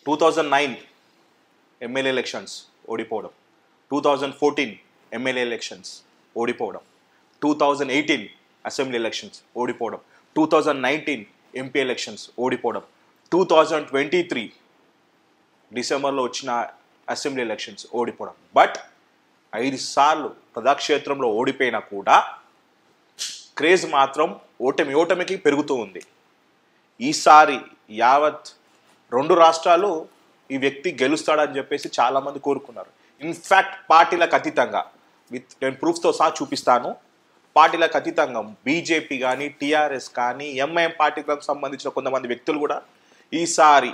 2009 MLA elections ఓడిపోవడం, 2014 MLA elections ఓడిపోవడం, 2018 assembly elections ఓడిపోవడం, 2019 ఎంపీ ఎలక్షన్స్ ఓడిపోవడం, 2023 డిసెంబర్లో వచ్చిన అసెంబ్లీ ఎలక్షన్స్ ఓడిపోవడం. బట్ 5 సార్లు ప్రజాక్షేత్రంలో ఓడిపోయినా కూడా క్రేజ్ మాత్రం ఓటమికి పెరుగుతూ ఉంది. ఈసారి యావత్ 2 రాష్ట్రాలు ఈ వ్యక్తి గెలుస్తాడని చెప్పేసి చాలామంది కోరుకున్నారు. ఇన్ఫ్యాక్ట్ పార్టీలకు అతీతంగా నేను ప్రూఫ్తో సహా చూపిస్తాను. పార్టీలకు అతీతంగా బీజేపీ కానీ టీఆర్ఎస్ కానీ ఎంఐఎం పార్టీలకు సంబంధించిన కొంతమంది వ్యక్తులు కూడా ఈసారి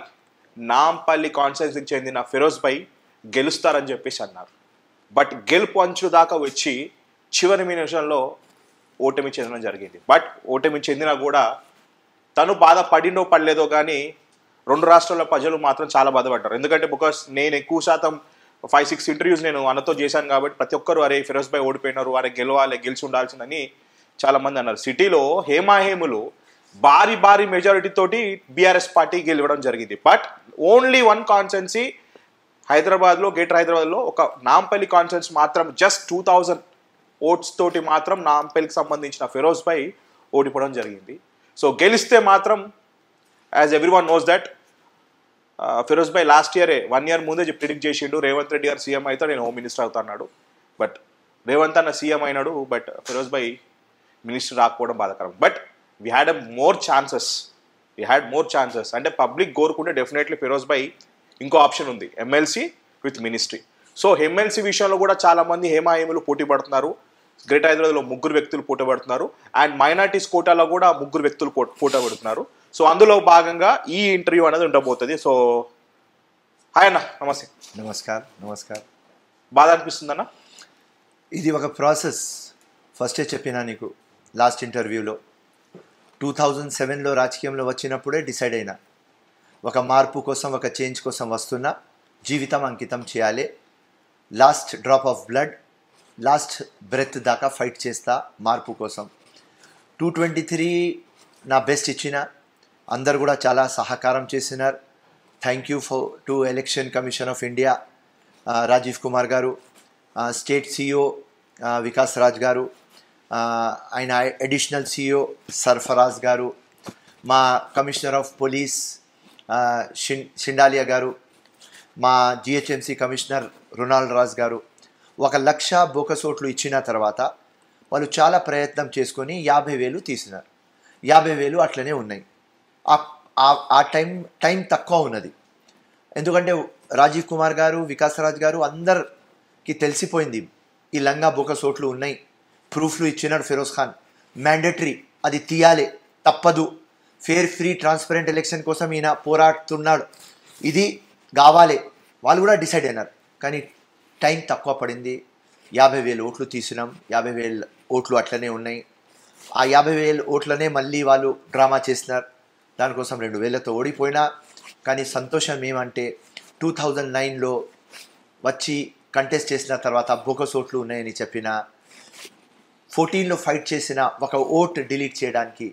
నాంపల్లి కాన్స్టిట్యున్సీకి చెందిన ఫిరోజ్ భాయ్ గెలుస్తారని చెప్పేసి అన్నారు. బట్ గెలుపు అంచు దాకా వచ్చి చివరి నిమిషంలో ఓటమి చెందడం జరిగింది. బట్ ఓటమి చెందినా కూడా తను బాధపడిండో పడలేదో కానీ 2 రాష్ట్రాల ప్రజలు మాత్రం చాలా బాధపడ్డారు. ఎందుకంటే బికాస్ నేను ఎక్కువ శాతం 5-6 ఇంటర్వ్యూస్ నేను అన్నతో చేశాను కాబట్టి ప్రతి ఒక్కరు అరే ఫిరోజ్ భాయ్ ఓడిపోయినారు, వారే గెలిచి ఉండాల్సిందని చాలామంది అన్నారు. సిటీలో హేమాహేములు భారీ మెజారిటీ తోటి బీఆర్ఎస్ పార్టీ గెలవడం జరిగింది. బట్ ఓన్లీ 1 కాన్స్టిట్యున్సీ హైదరాబాద్లో, గ్రేటర్ హైదరాబాద్లో ఒక నాంపల్లి కాన్స్టిట్యున్సీ మాత్రం జస్ట్ 2000 ఓట్స్ తోటి మాత్రం నాంపల్లికి సంబంధించిన ఫిరోజ్ భాయ్ ఓడిపోవడం జరిగింది. సో గెలిస్తే మాత్రం as everyone knows that Firoz bhai last ఇయరే 1 year ముందే ప్రిడిక్ట్ చేసిండు రేవంత్ రెడ్డి గారు సీఎం అయితే నేను హోమ్ మినిస్టర్ అవుతా అన్నాడు. బట్ రేవంత్ అన్న సీఎం అయినాడు, బట్ ఫిరోజ్ భాయ్ మినిస్టర్ రాకపోవడం బాధాకరం. But we had more chances అంటే పబ్లిక్ కోరుకుంటే డెఫినెట్లీ ఫిరోజ్ భాయ్ ఇంకో ఆప్షన్ ఉంది, MLC with ministry. So MLC విషయంలో కూడా చాలామంది హేమాహేములు పోటీ పడుతున్నారు. గ్రేటర్ హైదరాబాద్లో 3 వ్యక్తులు పోటీ పడుతున్నారు అండ్ మైనార్టీస్ కోటాలో కూడా 3 వ్యక్తులు పోటీ పడుతున్నారు. సో అందులో భాగంగా ఈ ఇంటర్వ్యూ అనేది ఉండబోతుంది. సో హాయ్ అన్న, నమస్తే. నమస్కారం. బాధ అనిపిస్తుందన్న? ఇది ఒక ప్రాసెస్. ఫస్టే చెప్పినా నీకు లాస్ట్ ఇంటర్వ్యూలో 2007లో రాజకీయంలో వచ్చినప్పుడే డిసైడ్ అయినా ఒక మార్పు కోసం, ఒక చేంజ్ కోసం వస్తున్నా, జీవితం అంకితం చేయాలి, last drop of blood, last breath దాకా ఫైట్ చేస్తా మార్పు కోసం. 223 నా బెస్ట్ ఇచ్చిన, అందరు కూడా చాలా సహకారం చేసినారు. Thank you to election commission of India, Rajiv Kumar గారు, స్టేట్ సిఇఓ వికాస్ రాజ్ గారు, ఆయన అడిషనల్ సిఇఓ సర్ఫరాజ్ గారు, మా కమిషనర్ ఆఫ్ పోలీస్ షిండాలియా గారు, మా జిహెచ్ఎంసీ కమిషనర్ రొనాల్డ్ రాజ్ గారు 1,00,000 బోకస్ ఓట్లు ఇచ్చిన తర్వాత వాళ్ళు చాలా ప్రయత్నం చేసుకొని 50,000 తీసినారు. 50,000 అట్లనే ఉన్నాయి. ఆ టైం తక్కువ ఉన్నది. ఎందుకంటే రాజీవ్ కుమార్ గారు, వికాస్ రాజ్ గారు అందరికి తెలిసిపోయింది ఈ లంగా బోకస్ ఓట్లు ఉన్నాయి. ప్రూఫ్లు ఇచ్చినాడు ఫిరోజ్ ఖాన్, మ్యాండేటరీ, అది తీయాలి, తప్పదు, ఫేర్ ఫ్రీ ట్రాన్స్పరెంట్ ఎలక్షన్ కోసం ఈయన పోరాడుతున్నాడు, ఇది కావాలి. వాళ్ళు కూడా డిసైడ్ అయినారు. కానీ టైం తక్కువ పడింది. 50,000 ఓట్లు తీసినాం. 50,000 ఓట్లు అట్లనే ఉన్నాయి. ఆ 50,000 ఓట్లనే మళ్ళీ వాళ్ళు డ్రామా చేసినారు. దానికోసం 2,000తో ఓడిపోయినా. కానీ సంతోషం ఏమంటే 2009లో వచ్చి కంటెస్ట్ చేసిన తర్వాత బోకస్ ఓట్లు ఉన్నాయని చెప్పిన, 14లో ఫైట్ చేసిన ఒక ఓట్ డిలీట్ చేయడానికి,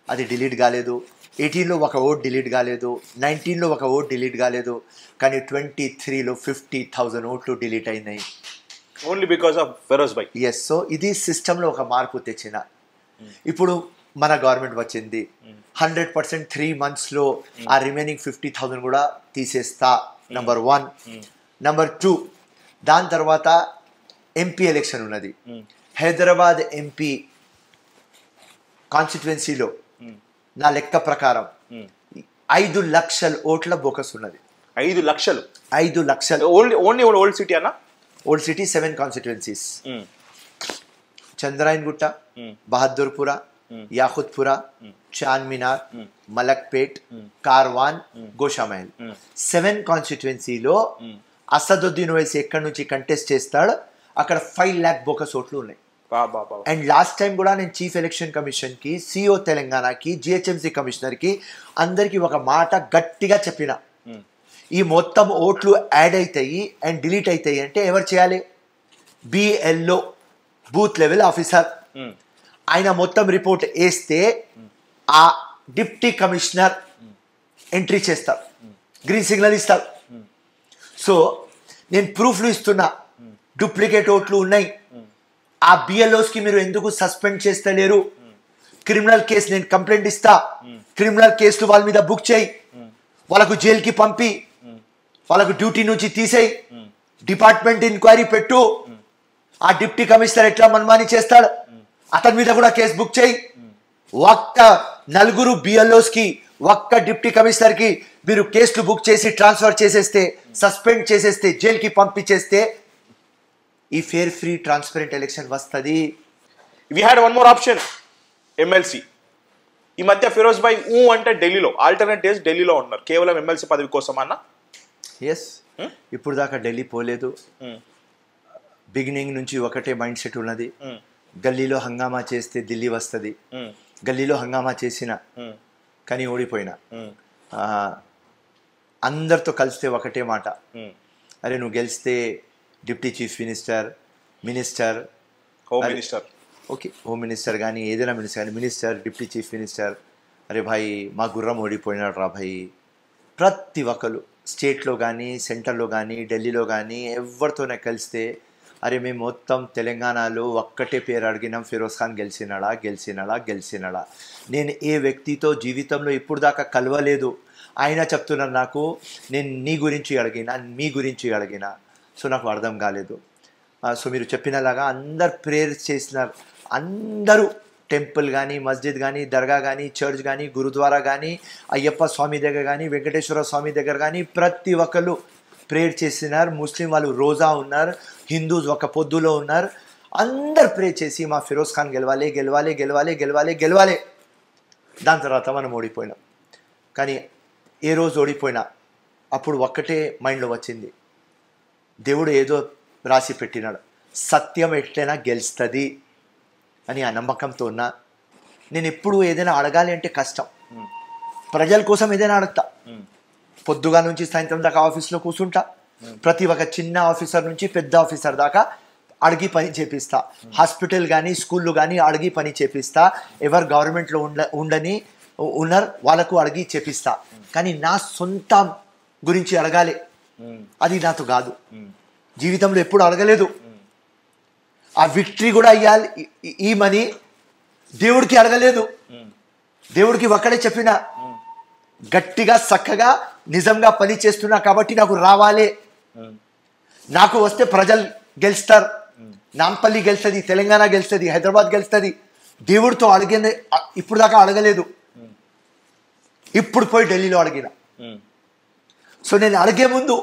అది డిలీట్ కాలేదు. 18లో ఒక ఓట్ డిలీట్ కాలేదు. 19లో ఒక ఓట్ డిలీట్ కాలేదు. కానీ 23లో 50,000 ఓట్లు డిలీట్ అయినాయి. Only because of Firoz bhai. Yes. So ఇది సిస్టంలో ఒక మార్పు తెచ్చిన. ఇప్పుడు మన గవర్నమెంట్ వచ్చింది. 100% 3 monthsలో ఆ రిమైనింగ్ 50,000 కూడా తీసేస్తా. నెంబర్ 1. నెంబర్ 2, దాని తర్వాత ఎంపీ ఎలక్షన్ ఉన్నది. హైదరాబాద్ ఎంపీ కాన్స్టిట్యుయెన్సీలో నా లెక్క ప్రకారం 5 లక్షల ఓట్ల బోకస్ ఉన్నది. 5 లక్షలు? 5 లక్షలు. ఓన్లీ ఓల్డ్ సిటీ అన్న? Old city 7 constituencies: Chandrayangutta, Bahadurpura, Yakutpura, Charminar, Malakpet, Karwan, Goshamahal. 7 కాన్స్టిట్యుయెన్సీలో అసదుద్దీన్ ఓవైసీ ఎక్కడి నుంచి కంటెస్ట్ చేస్తాడు అక్కడ 5 lakh బోకస్ ఓట్లు ఉన్నాయి. అండ్ లాస్ట్ టైం కూడా నేను చీఫ్ ఎలక్షన్ కమిషన్కి, సిఓ తెలంగాణకి, జిహెచ్ఎంసీ కమిషనర్కి అందరికీ ఒక మాట గట్టిగా చెప్పిన, ఈ మొత్తం ఓట్లు యాడ్ అవుతాయి అండ్ డిలీట్ అవుతాయి అంటే ఎవరు చేయాలి? BLO, booth level officer. ఆయన మొత్తం రిపోర్ట్ వేస్తే ఆ డిప్టీ కమిషనర్ ఎంట్రీ చేస్తారు. గ్రీన్ సిగ్నల్ ఇస్తారు. సో నేను ప్రూఫ్లు ఇస్తున్నా, డూప్లికేట్ ఓట్లు ఉన్నాయి. ఆ బిఎల్ఓస్కి మీరు ఎందుకు సస్పెండ్ చేస్తలేరు? క్రిమినల్ కేసు నేను కంప్లైంట్ ఇస్తా, క్రిమినల్ కేసులు వాళ్ళ మీద బుక్ చేయి, వాళ్ళకు జైలుకి పంపి, వాళ్ళకు డ్యూటీ నుంచి తీసేయి, డిపార్ట్మెంట్ ఎంక్వైరీ పెట్టు. ఆ డిప్టీ కమిషనర్ ఎట్లా మనమాని చేస్తాడు, అతని మీద కూడా కేసు బుక్ చేయి. ఒక్క 4 బిఎల్ఓస్కి, ఒక్క డిప్టీ కమిషనర్కి మీరు కేసులు బుక్ చేసి ట్రాన్స్ఫర్ చేసేస్తే, సస్పెండ్ చేసేస్తే, జైలుకి పంపించేస్తే ఈ ఫేర్ ఫ్రీ ట్రాన్స్పరెంట్ ఎలక్షన్ వస్తుంది. We had one more option, MLC. ఈ మధ్య ఫిరోజ్ భాయ్ అంటే ఢిల్లీలో, ఆల్టర్నేట్ డేస్ ఢిల్లీలో ఉన్నారు కేవలం ఎమ్మెల్సీ పదవి కోసం అన్న. ఎస్, ఇప్పుడు దాకా ఢిల్లీ పోలేదు. బిగినింగ్ నుంచి ఒకటే మైండ్ సెట్ ఉన్నది, గల్లీలో హంగామా చేస్తే ఢిల్లీ వస్తుంది. గల్లీలో హంగామా చేసిన కానీ ఓడిపోయినా, అందరితో కలిస్తే ఒకటే మాట, అరే నువ్వు గెలిస్తే deputy chief minister, home minister, okay home minister కానీ ఏదైనా మినిస్టర్ కానీ, మినిస్టర్, డిప్టీ చీఫ్ మినిస్టర్, అరే భాయ్ మా గుర్రం ఓడిపోయినాడు రా భాయ్. ప్రతి ఒక్కరు స్టేట్లో కానీ, సెంటర్లో కానీ, ఢిల్లీలో కానీ ఎవరితోనే కలిస్తే, అరే మేము మొత్తం తెలంగాణలో ఒక్కటే పేరు అడిగినాం, ఫిరోజ్ ఖాన్ గెలిచినాడా. నేను ఏ వ్యక్తితో జీవితంలో ఇప్పుడు దాకా కలవలేదు, ఆయన చెప్తున్నారు నాకు, నేను నీ గురించి అడిగినా, మీ గురించి అడిగినా. సో నాకు అర్థం కాలేదు. సో మీరు చెప్పినలాగా అందరు ప్రేయర్స్ చేసినారు, అందరూ టెంపుల్ కానీ, మస్జిద్ కానీ, దర్గా కానీ, చర్చ్ కానీ, గురుద్వారా కానీ, అయ్యప్ప స్వామి దగ్గర కానీ, వెంకటేశ్వర స్వామి దగ్గర కానీ ప్రతి ఒక్కళ్ళు ప్రేయర్ చేసినారు. ముస్లిం వాళ్ళు రోజా ఉన్నారు, హిందూస్ ఒక పొద్దులో ఉన్నారు. అందరు ప్రే చేసి మా ఫిరోజ్ ఖాన్ గెలవాలి. దాని తర్వాత మనం ఓడిపోయినాం. కానీ ఏ రోజు ఓడిపోయినా అప్పుడు ఒక్కటే మైండ్లో వచ్చింది, దేవుడు ఏదో రాసి పెట్టినాడు, సత్యం ఎట్లయినా గెలుస్తుంది అని ఆ నమ్మకంతో ఉన్నా. నేను ఎప్పుడు ఏదైనా అడగాలి అంటే కష్టం, ప్రజల కోసం ఏదైనా అడుగుతా. పొద్దుగా నుంచి సాయంత్రం దాకా ఆఫీస్లో కూర్చుంటా, ప్రతి ఒక్క చిన్న ఆఫీసర్ నుంచి పెద్ద ఆఫీసర్ దాకా అడిగి పని చేపిస్తా. హాస్పిటల్ కానీ, స్కూళ్ళు కానీ అడిగి పని చేపిస్తా. ఎవరు గవర్నమెంట్లో ఉన్నారు వాళ్ళకు అడిగి చేపిస్తా. కానీ నా సొంత గురించి అడగాలి, అది నాతో కాదు. జీవితంలో ఎప్పుడు అడగలేదు. ఆ విక్టరీ కూడా ఇవ్వాలి ఈ మనీ దేవుడికి అడగలేదు. దేవుడికి ఒక్కడే చెప్పిన, గట్టిగా చక్కగా నిజంగా పని చేస్తున్నా కాబట్టి నాకు రావాలి. నాకు వస్తే ప్రజలు గెలుస్తారు, నాంపల్లి గెలుస్తుంది, తెలంగాణ గెలుస్తుంది, హైదరాబాద్ గెలుస్తుంది. దేవుడితో అడిగింది ఇప్పుడు దాకా అడగలేదు, ఇప్పుడు పోయి ఢిల్లీలో అడిగిన. సో నేను అడిగే ముందు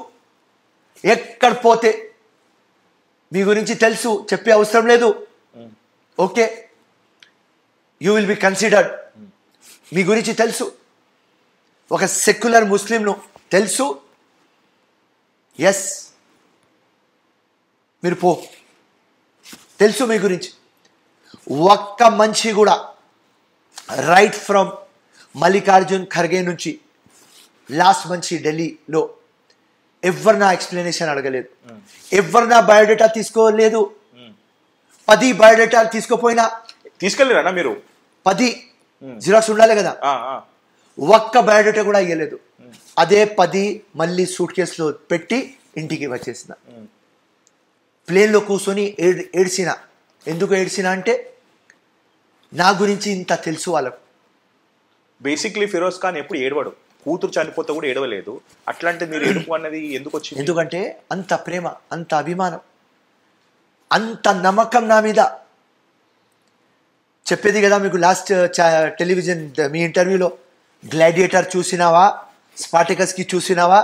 ఎక్కడ పోతే మీ గురించి తెలుసు, చెప్పే అవసరం లేదు, okay you will be considered. మీ గురించి తెలుసు, ఒక సెక్యులర్ ముస్లింను తెలుసు, ఎస్ మీరు పో, తెలుసు మీ గురించి. ఒక్క మనిషి కూడా రైట్ ఫ్రమ్ మల్లికార్జున్ ఖర్గే నుంచి లాస్ట్ మనిషి ఢిల్లీలో ఎవరు నా ఎక్స్ప్లెనేషన్ అడగలేదు, ఎవరు నా బయోడేటా తీసుకోలేదు. 10 బయోడేటాలు తీసుకోపోయినా తీసుకెళ్ళారా మీరు? 10 జిరాక్స్ ఉండాలి కదా, ఒక్క బయోడేటా కూడా ఇవ్వలేదు. అదే 10 మళ్ళీ సూట్ కేసులో పెట్టి ఇంటికి వచ్చేసిన. ప్లేన్లో కూర్చొని ఏడ్చిన. ఎందుకు ఏడ్చిన అంటే నా గురించి ఇంత తెలుసు వాళ్ళకు. బేసిక్లీ ఫిరోజ్ ఖాన్ ఎప్పుడు ఏడవడు, కూతురు చనిపోతే కూడా ఏడవలేదు. అట్లాంటి మీరు ఏడుపు అన్నది ఎందుకు వచ్చింది? ఎందుకంటే అంత ప్రేమ, అంత అభిమానం, అంత నమ్మకం నా మీద. చెప్పేది కదా మీకు లాస్ట్ టెలివిజన్ మీ ఇంటర్వ్యూలో, గ్లాడియేటర్ చూసినావా, స్పార్టికస్కి చూసినావా,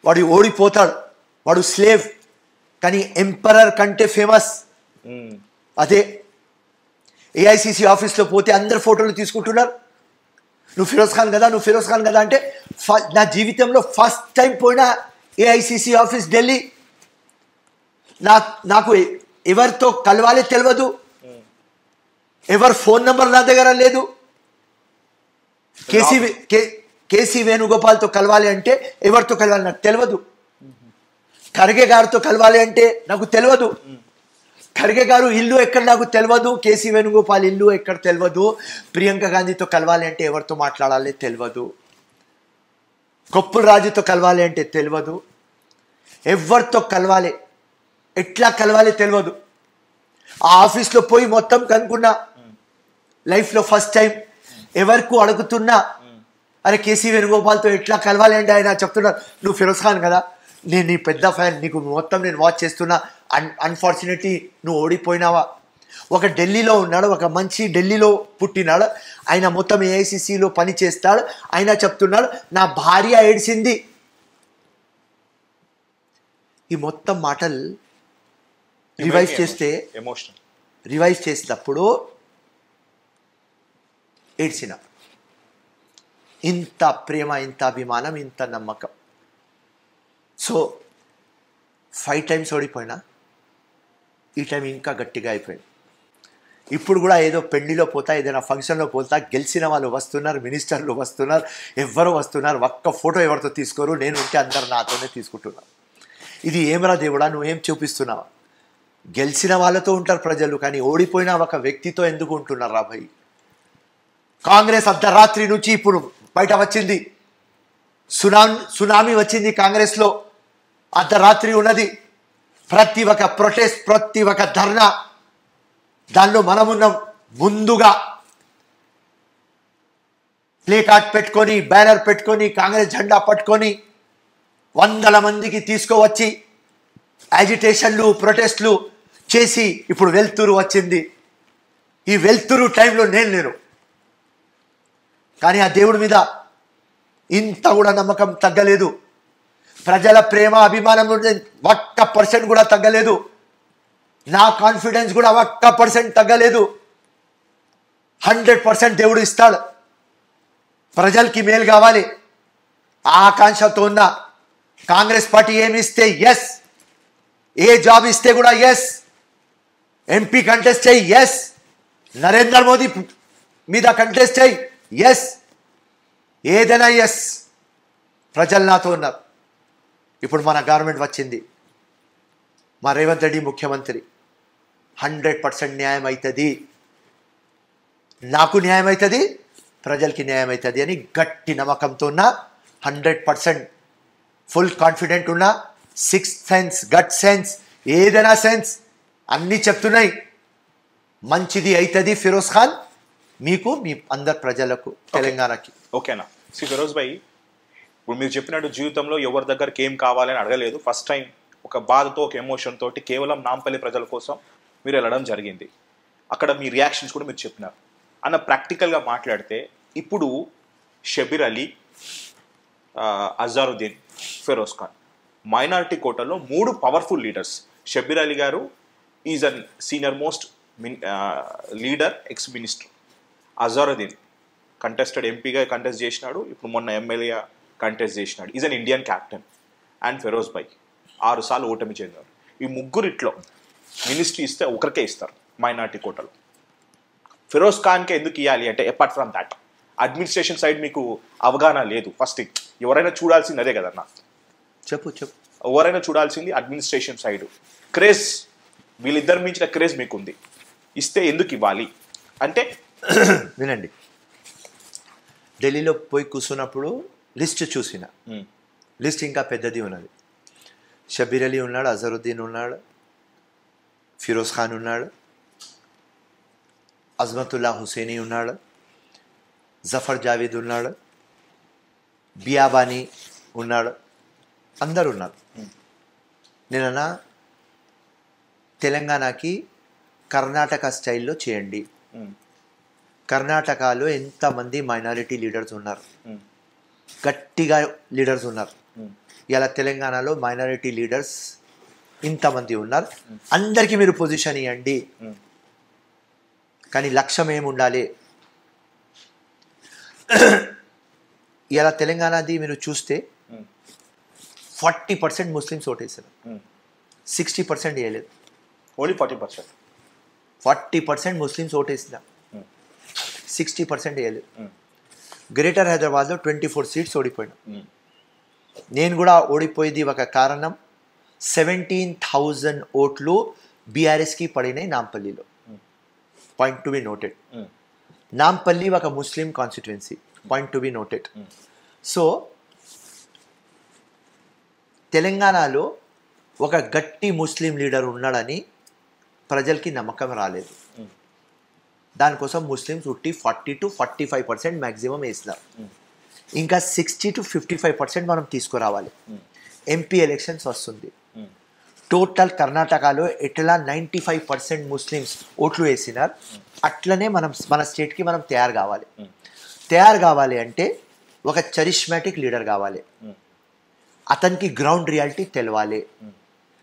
వాడు ఓడిపోతాడు, వాడు స్లేవ్, కానీ ఎంపరర్ కంటే ఫేమస్. అదే ఏఐసిసి ఆఫీస్లో పోతే అందరు ఫోటోలు తీసుకుంటున్నారు, నువ్వు ఫిరోజ్ ఖాన్ కదా అంటే నా జీవితంలో ఫస్ట్ టైం పోయిన ఏఐసిసి ఆఫీస్ ఢిల్లీ. నాకు ఎవరితో కలవాలి తెలియదు, ఎవరి ఫోన్ నెంబర్ నా దగ్గర లేదు. కేసీ వేణుగోపాల్తో కలవాలి అంటే ఎవరితో కలవాలి నాకు తెలియదు. ఖర్గే గారితో కలవాలి అంటే నాకు తెలియదు. ఖర్గే గారు ఇల్లు ఎక్కడ నాకు తెలియదు, కేసీ వేణుగోపాల్ ఇల్లు ఎక్కడ తెలియదు. ప్రియాంక గాంధీతో కలవాలి అంటే ఎవరితో మాట్లాడాలి తెలియదు. కొప్పుల రాజుతో కలవాలి అంటే తెలియదు, ఎవరితో కలవాలి ఎట్లా కలవాలి తెలియదు. ఆ ఆఫీస్లో పోయి మొత్తం కనుక్కున్నా, లైఫ్లో ఫస్ట్ టైం ఎవరికి అడుగుతున్నా, అరే కేసీ వేణుగోపాల్తో ఎట్లా కలవాలి అంటే ఆయన చెప్తున్నారు, నువ్వు ఫిరోజ్ ఖాన్ కదా, నేను నీ పెద్ద ఫ్యాన్, నీకు మొత్తం నేను వాచ్ చేస్తున్నా, అన్ఫార్చునేట్లీ నువ్వు ఓడిపోయినావా. ఒక ఢిల్లీలో ఉన్నాడు, ఒక మంచి ఢిల్లీలో పుట్టినాడు ఆయన, మొత్తం ఏఐసిసిలో పని చేస్తాడు. ఆయన చెప్తున్నాడు నా భార్య ఏడ్చింది. ఈ మొత్తం మాటలు రివైజ్ చేసినప్పుడు ఏడ్చిన. ఇంత ప్రేమ, ఇంత అభిమానం, ఇంత నమ్మకం. సో 5 times ఓడిపోయినా ఈ టైం ఇంకా గట్టిగా అయిపోయింది. ఇప్పుడు కూడా ఏదో పెళ్లిలో పోతా, ఏదైనా ఫంక్షన్లో పోతా, గెలిచిన వాళ్ళు వస్తున్నారు, మినిస్టర్లు వస్తున్నారు, ఎవరు వస్తున్నారు, ఒక్క ఫోటో ఎవరితో తీసుకోరు, నేను ఉంటే అందరు నాతోనే తీసుకుంటున్నాను. ఇది ఏమరా దేవుడా, నువ్వేం చూపిస్తున్నావా? గెలిచిన వాళ్ళతో ఉంటారు ప్రజలు, కానీ ఓడిపోయిన ఒక వ్యక్తితో ఎందుకు ఉంటున్నారు రా భయ్? కాంగ్రెస్ అర్ధరాత్రి నుంచి ఇప్పుడు బయట వచ్చింది, సునామీ వచ్చింది కాంగ్రెస్లో, అర్ధరాత్రి ఉన్నది. ప్రతి ఒక్క ప్రొటెస్ట్, ప్రతి ఒక్క ధర్నా, దానిలో మనమున్నాం. ముందుగా ప్లే కార్డ్ పెట్టుకొని, బ్యానర్ పెట్టుకొని, కాంగ్రెస్ జెండా పట్టుకొని 100 మందికి తీసుకువచ్చి యాజిటేషన్లు, ప్రొటెస్ట్లు చేసి ఇప్పుడు వెల్తురు వచ్చింది. ఈ వెల్తురు టైంలో నేను లేను, కానీ ఆ దేవుడి మీద ఇంత కూడా నమ్మకం తగ్గలేదు. ప్రజల ప్రేమ, అభిమానం 1% కూడా తగ్గలేదు. నా కాన్ఫిడెన్స్ కూడా 1% తగ్గలేదు. 100% దేవుడు ఇస్తాడు. ప్రజలకి మేలు కావాలి, ఆ ఆకాంక్షతో ఉన్న కాంగ్రెస్ పార్టీ ఏమి ఇస్తే ఎస్, ఏ జాబ్ ఇస్తే కూడా ఎస్, ఎంపీ కంటెస్ట్ చేయి ఎస్, నరేంద్ర మోదీ మీద కంటెస్ట్ చేయి ఎస్, ఏదైనా ఎస్. ప్రజలు నాతో ఉన్నారు. ఇప్పుడు మన గవర్నమెంట్ వచ్చింది, మా రేవంత్ రెడ్డి ముఖ్యమంత్రి. 100% న్యాయం అవుతుంది, నాకు న్యాయం అవుతుంది, ప్రజలకి న్యాయం అవుతుంది అని గట్టి నమ్మకంతో ఉన్నా. 100% ఫుల్ కాన్ఫిడెంట్ ఉన్నా. 6th సెన్స్, గట్ సెన్స్, ఏదైనా సెన్స్ అన్నీ చెప్తున్నాయి. మంచిది అవుతుంది ఫిరోజ్ ఖాన్, మీకు, మీ అందరు ప్రజలకు, తెలంగాణకి. ఓకేనా? ఫిరోజ్ భాయ్, ఇప్పుడు మీరు చెప్పినట్టు జీవితంలో ఎవరి దగ్గరికి ఏం కావాలని అడగలేదు. ఫస్ట్ టైం ఒక బాధతో, ఒక ఎమోషన్ తోటి కేవలం నాంపల్లి ప్రజల కోసం మీరు వెళ్ళడం జరిగింది. అక్కడ మీ రియాక్షన్స్ కూడా మీరు చెప్పినారు. అన్న ప్రాక్టికల్గా మాట్లాడితే ఇప్పుడు షబీర్ అలీ, అజారుద్దీన్, ఫిరోజ్ ఖాన్ మైనారిటీ కోటాలో 3 పవర్ఫుల్ లీడర్స్. షబీర్ అలీ గారు is an senior most leader, ex minister. Azharuddin contested ఎంపీగా కంటెస్ట్ చేసినాడు, ఇప్పుడు మొన్న ఎమ్మెల్యే కంటెస్ట్ చేసినాడు. Is an Indian captain. And Firoz bhai 6 సార్లు ఓటమి చెందారు. ఈ ముగ్గురిట్లో మినిస్ట్రీ ఇస్తే ఒకరికే ఇస్తారు మైనారిటీ కోటాలో. ఫిరోజ్ ఖాన్కి ఎందుకు ఇవ్వాలి అంటే, apart from that administration side మీకు అవగాహన లేదు. ఫస్ట్ ఎవరైనా చూడాల్సింది అదే కదన్నా. చెప్పు. ఎవరైనా చూడాల్సింది అడ్మినిస్ట్రేషన్ సైడ్. క్రేజ్, వీళ్ళిద్దరు మించిన క్రేజ్ మీకుంది, ఇస్తే ఎందుకు ఇవ్వాలి అంటే? వినండి, ఢిల్లీలో పోయి కూర్చున్నప్పుడు లిస్ట్ చూసిన, లిస్ట్ ఇంకా పెద్దది ఉన్నది. షబీర్ అలీ ఉన్నాడు, అజరుద్దీన్ ఉన్నాడు, ఫిరోజ్ ఖాన్ ఉన్నాడు, అజ్మతుల్లా హుసేనీ ఉన్నాడు, జఫర్ జావేద్ ఉన్నాడు, బియాబానీ ఉన్నాడు, అందరు ఉన్నారు. నేనన్నా తెలంగాణకి కర్ణాటక స్టైల్లో చేయండి. కర్ణాటకలో ఎంతమంది మైనారిటీ లీడర్స్ ఉన్నారు, గట్టిగా లీడర్స్ ఉన్నారు. ఇలా తెలంగాణలో మైనారిటీ లీడర్స్ ఇంతమంది ఉన్నారు, అందరికీ మీరు పొజిషన్ ఇవ్వండి. కానీ లక్ష్యం ఏమి ఉండాలి? ఇలా తెలంగాణది మీరు చూస్తే 40% ముస్లిమ్స్ ఓటేశారు, 60% వేయలేదు. ఓన్లీ 40%. 40% ముస్లిమ్స్ ఓటేసిన, 60% వేయలేదు. గ్రేటర్ హైదరాబాద్లో 24 సీట్స్ ఓడిపోయినా. నేను కూడా ఓడిపోయేది ఒక కారణం, 17,000 ఓట్లు బీఆర్ఎస్కి పడినాయి నాంపల్లిలో. Point to be noted. నాంపల్లి ఒక Muslim constituency, point to be noted. So తెలంగాణలో ఒక గట్టి ముస్లిం లీడర్ ఉన్నాడని ప్రజలకి నమ్మకం రాలేదు. దానికోసం ముస్లిమ్స్ 40 to 45% మ్యాక్సిమం వేసినారు. ఇంకా 60 to 55% మనం తీసుకురావాలి. ఎంపీ ఎలక్షన్స్ వస్తుంది. టోటల్ కర్ణాటకలో ఎట్లా 95% ముస్లిమ్స్ ఓట్లు వేసినారు, అట్లనే మన స్టేట్కి మనం తయారు కావాలి అంటే ఒక చరిష్మాటిక్ లీడర్ కావాలి. అతనికి గ్రౌండ్ రియాలిటీ తెలవాలి.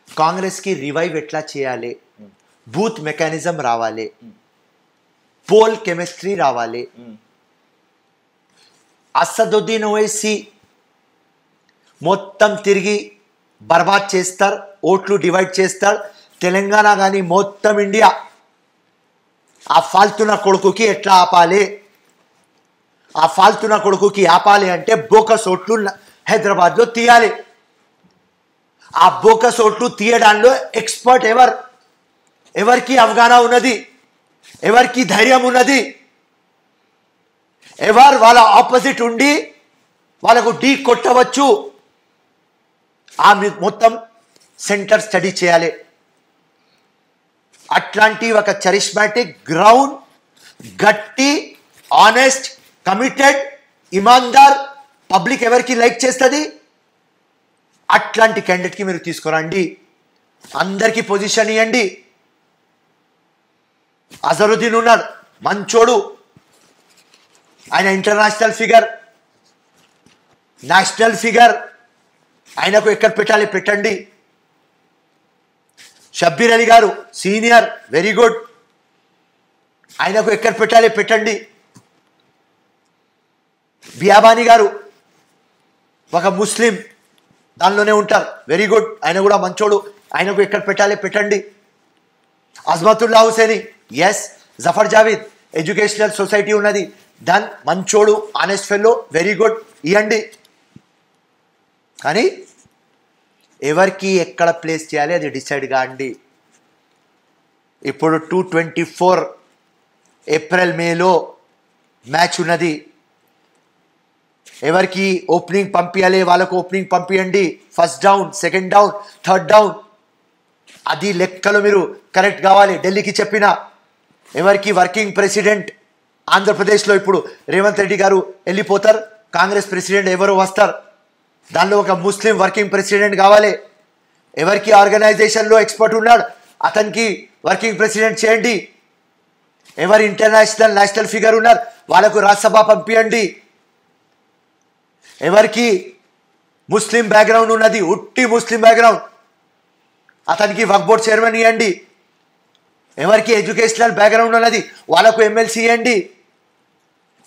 కాంగ్రెస్కి రివైవ్ ఎట్లా చేయాలి, బూత్ మెకానిజం రావాలి, పోల్ కెమిస్ట్రీ రావాలి. అసదుద్దీన్ ఓవైసీ మొత్తం తిరిగి బర్బాద్ చేస్తారు, ఓట్లు డివైడ్ చేస్తారు. తెలంగాణ కానీ మొత్తం ఇండియా ఆ ఫాల్తున కొడుకుకి ఎట్లా ఆపాలి, ఆ ఫాల్తున కొడుకుకి ఆపాలి అంటే బోకస్ ఓట్లు హైదరాబాద్లో తీయాలి. ఆ బోకస్ ఓట్లు తీయడంలో ఎక్స్పర్ట్ ఎవరికి అవగాహన ఉన్నది, ఎవరికి ధైర్యం ఉన్నది, వాళ్ళ ఆపోజిట్ ఉండి వాళ్ళకు ఢీ కొట్టవచ్చు, ఆ మొత్తం సెంటర్ స్టడీ చేయాలి. అట్లాంటి ఒక చరిష్మాటిక్ గ్రౌండ్ గట్టి ఆనెస్ట్ కమిటెడ్ ఇమాన్దార్ పబ్లిక్ ఎవరికి లైక్ చేస్తుంది అట్లాంటి క్యాండిడేట్కి మీరు తీసుకురండి. అందరికీ పొజిషన్ ఇవ్వండి. అజరుద్దీన్ ఉన్నాడు, మంచోడు, ఆయన ఇంటర్నేషనల్ ఫిగర్, నేషనల్ ఫిగర్, ఆయనకు ఎక్కడ పెట్టాలి పెట్టండి. షబ్బీర్ అలీ గారు సీనియర్, వెరీ గుడ్, ఆయనకు ఎక్కడ పెట్టాలి పెట్టండి. బియాబానీ గారు ఒక ముస్లిం దానిలోనే ఉంటారు, వెరీ గుడ్, ఆయన కూడా మంచోడు, ఆయనకు ఎక్కడ పెట్టాలి పెట్టండి. అజ్మతుల్లా హుసేని, ఎస్. జఫర్ జావీద్ ఎడ్యుకేషనల్ సొసైటీ ఉన్నది, డన్, మంచోడు, ఆనెస్ట్ ఫెల్లో, వెరీ గుడ్, ఇవ్వండి. కానీ ఎవరికి ఎక్కడ ప్లేస్ చేయాలి అది డిసైడ్ కాండి. ఇప్పుడు 224 ఏప్రిల్ మేలో మ్యాచ్ ఉన్నది. ఎవరికి ఓపెనింగ్ పంపించాలి వాళ్ళకు ఓపెనింగ్ పంపించండి. First down, second down, third down, అది లెక్కలు మీరు కరెక్ట్ కావాలి. ఢిల్లీకి చెప్పిన ఎవరికి వర్కింగ్ ప్రెసిడెంట్ ఆంధ్రప్రదేశ్లో ఇప్పుడు రేవంత్ రెడ్డి గారు వెళ్ళిపోతారు, కాంగ్రెస్ ప్రెసిడెంట్ ఎవరు వస్తారు, దానిలో ఒక ముస్లిం వర్కింగ్ ప్రెసిడెంట్ కావాలి. ఎవరికి ఆర్గనైజేషన్లో ఎక్స్పర్ట్ ఉన్నాడు అతనికి వర్కింగ్ ప్రెసిడెంట్ చేయండి. ఎవరు ఇంటర్నేషనల్ నేషనల్ ఫిగర్ ఉన్నారు వాళ్ళకు రాజ్యసభ పంపించండి. ఎవరికి ముస్లిం బ్యాక్గ్రౌండ్ ఉన్నది, ఉట్టి ముస్లిం బ్యాక్గ్రౌండ్, అతనికి వక్ఫ్ బోర్డ్ చైర్మన్ ఇవ్వండి. ఎవరికి ఎడ్యుకేషనల్ బ్యాక్గ్రౌండ్ ఉన్నది వాళ్ళకు ఎమ్మెల్సీ ఇవ్వండి.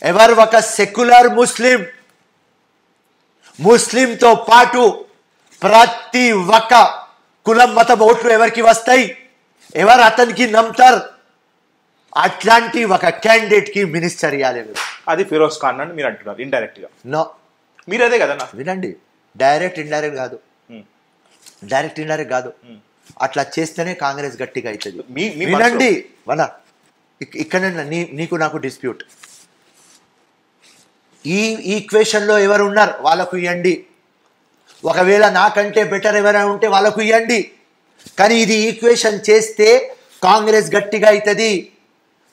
ఎవరు ఒక సెక్యులర్ ముస్లింతో పాటు ప్రతి ఒక్క కులం మతం ఓట్లు ఎవరికి వస్తాయి, ఎవరు అతనికి నమ్ముతారు, అట్లాంటి ఒక క్యాండిడేట్కి మినిస్టర్ ఇవ్వాలి. అది ఫిరోజ్ ఖాన్ అని మీరు అంటున్నారు ఇండైరెక్ట్గా. నో, మీరు అదే కదా వినండి, డైరెక్ట్ ఇండైరెక్ట్ కాదు, అట్లా చేస్తేనే కాంగ్రెస్ గట్టిగా అవుతుంది. వినండి, ఇక్కడ నీకు నాకు డిస్ప్యూట్. ఈ ఈక్వేషన్లో ఎవరు ఉన్నారు వాళ్ళకు ఇవ్వండి. ఒకవేళ నాకంటే బెటర్ ఎవరైనా ఉంటే వాళ్ళకు ఇవ్వండి. కానీ ఇది ఈక్వేషన్ చేస్తే కాంగ్రెస్ గట్టిగా అవుతుంది.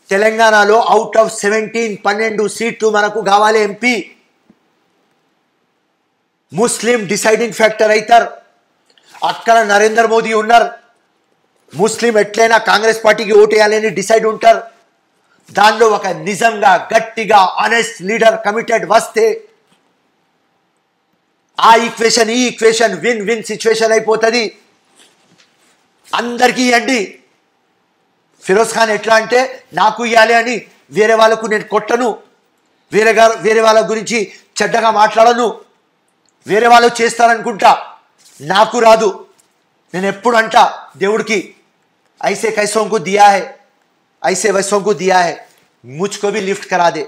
తెలంగాణలో అవుట్ ఆఫ్ 12 సీట్లు మనకు కావాలి ఎంపీ. ముస్లిం డిసైడింగ్ ఫ్యాక్టర్ అవుతారు. అక్కడ నరేంద్ర మోదీ ఉన్నారు, ముస్లిం ఎట్లయినా కాంగ్రెస్ పార్టీకి ఓటు వేయాలని డిసైడ్ ఉంటారు. దానిలో ఒక నిజంగా గట్టిగా ఆనెస్ట్ లీడర్ కమిటెడ్ వస్తే ఆ ఈక్వేషన్ ఈ ఈక్వేషన్ విన్ విన్ సిచ్యువేషన్ అయిపోతుంది. అందరికీ ఇవ్వండి. ఫిరోజ్ ఖాన్ ఎట్లా అంటే నాకు ఇవ్వాలి అని వేరే వాళ్ళకు నేను కొట్టను, వేరే వాళ్ళ గురించి చెడ్డగా మాట్లాడను, వేరే వాళ్ళు చేస్తారనుకుంటా, నాకు రాదు. నేను ఎప్పుడు అంటా దేవుడికి, ఐసే కైసోं को दिया है, ऐसे वैसों को दिया है, मुझको भी लिफ्ट करा दे,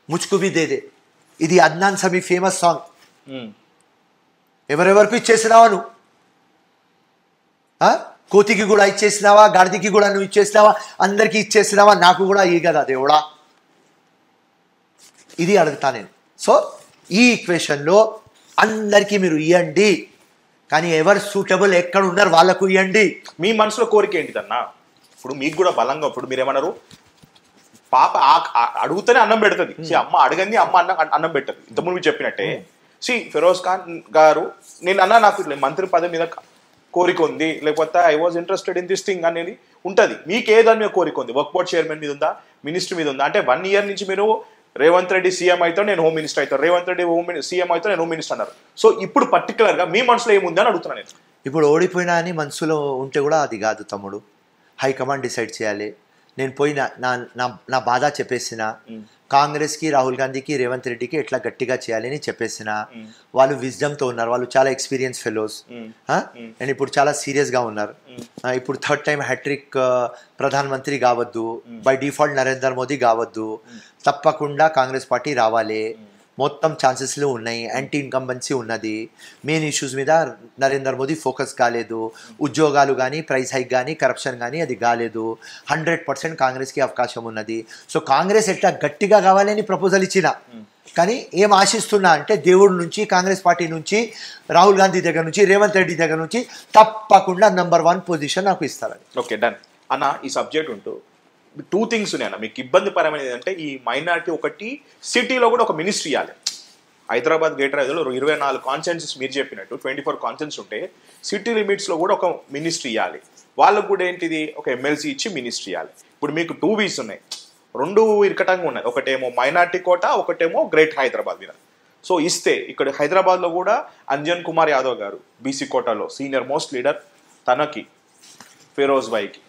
मुझको भी दे दे. ఇది అద్నాన్ సమీ ఫేమస్ సాంగ్. ఎవరెవరికి ఇచ్చేసినావా నువ్వు? కోతికి కూడా ఇచ్చేసినావా, గాడిదికి కూడా నువ్వు ఇచ్చేసినావా, అందరికీ ఇచ్చేసినావా, నాకు కూడా ఈ కదా దేవుడా, ఇది అడుగుతా నేను. సో ఈ ఈక్వేషన్లో అందరికీ మీరు ఇవ్వండి. కానీ ఎవరు సూటబుల్ ఎక్కడ ఉన్నారు వాళ్ళకు ఇవ్వండి. మీ మనసులో కోరిక ఏంటిదన్నా? ఇప్పుడు మీకు కూడా బలంగా, ఇప్పుడు మీరు ఏమన్నారు, పాప అడుగుతూనే అన్నం పెడుతుంది. అమ్మ అడగంది, అమ్మ అన్నం పెట్టదు. ఇంతకుముందు మీరు చెప్పినట్టే ఫిరోజ్ ఖాన్ గారు, నేను అన్నా నాకు మంత్రి పదవి మీద కోరిక ఉంది, లేకపోతే I was interested in this thing అనేది ఉంటుంది. మీకు ఏదాని మీద కోరిక ఉంది? వర్క్ బోర్డ్ చైర్మన్ మీద ఉందా, మినిస్టర్ మీద ఉందా? అంటే 1 year నుంచి మీరు రేవంత్ రెడ్డి సీఎం అవుతాడు, నేను హోమ్ మినిస్టర్ అవుతాను, రేవంత్ రెడ్డి సీఎం అవుతాడు, నేను హోమ్ మినిస్టర్ అన్నారు. సో ఇప్పుడు పర్టికులర్గా మీ మనసులో ఏముంది అని అడుగుతున్నాను నేను. ఇప్పుడు ఓడిపోయినా అని మనసులో ఉంటే కూడా అది కాదు తమ్ముడు, హైకమాండ్ డిసైడ్ చేయాలి. నేను పోయి నా బాధ చెప్పేసిన, కాంగ్రెస్కి, రాహుల్ గాంధీకి, రేవంత్ రెడ్డికి ఎట్లా గట్టిగా చేయాలి అని చెప్పేసిన. వాళ్ళు విజ్డమ్తో ఉన్నారు, వాళ్ళు చాలా ఎక్స్పీరియన్స్ ఫెలోస్ అండ్ ఇప్పుడు చాలా సీరియస్గా ఉన్నారు. ఇప్పుడు 3rd time హ్యాట్రిక్ ప్రధానమంత్రి కావద్దు, బై డిఫాల్ట్ నరేంద్ర మోదీ కావద్దు, తప్పకుండా కాంగ్రెస్ పార్టీ రావాలి. మొత్తం ఛాన్సెస్లు ఉన్నాయి, యాంటీ ఇన్కంబెన్సీ ఉన్నది. మెయిన్ ఇష్యూస్ మీద నరేంద్ర మోదీ ఫోకస్ కాలేదు. ఉద్యోగాలు కానీ, ప్రైస్ హైక్ కానీ, కరప్షన్ కానీ అది కాలేదు. 100% కాంగ్రెస్కి అవకాశం ఉన్నది. సో కాంగ్రెస్ ఎట్లా గట్టిగా కావాలని ప్రపోజల్ ఇచ్చిన, కానీ ఏం ఆశిస్తున్నా అంటే దేవుడి నుంచి, కాంగ్రెస్ పార్టీ నుంచి, రాహుల్ గాంధీ దగ్గర నుంచి, రేవంత్ రెడ్డి దగ్గర నుంచి తప్పకుండా నెంబర్ 1 పొజిషన్ నాకు ఇస్తారని. ఓకే, డన్ అన్న. ఈ సబ్జెక్ట్ ఉంటూ 2 things ఉన్నాయన్న మీకు ఇబ్బందిపరమైనది ఏంటంటే, ఈ మైనారిటీ ఒకటి, సిటీలో కూడా ఒక మినిస్ట్రీ ఇవ్వాలి. హైదరాబాద్ గ్రేటర్ హైదరాబాద్లో 24 కాన్స్టిట్యున్సీస్ మీరు చెప్పినట్టు 24 కాన్స్టిట్యున్సీస్ ఉంటే సిటీ లిమిట్స్లో కూడా ఒక మినిస్ట్రీ ఇవ్వాలి. వాళ్ళకు కూడా ఏంటిది, ఒక ఎమ్మెల్సీ ఇచ్చి మినిస్ట్రీ ఇవ్వాలి. ఇప్పుడు మీకు 2 వీస్ ఉన్నాయి, 2 ఇరకటంగా ఉన్నాయి. ఒకటేమో మైనారిటీ కోట, ఒకటేమో గ్రేట్ హైదరాబాద్ మీద. సో ఇస్తే ఇక్కడ హైదరాబాద్లో కూడా అంజన్ కుమార్ యాదవ్ గారు బీసీ కోటాలో సీనియర్ మోస్ట్ లీడర్, తనకి ఫిరోజ్ భాయ్కి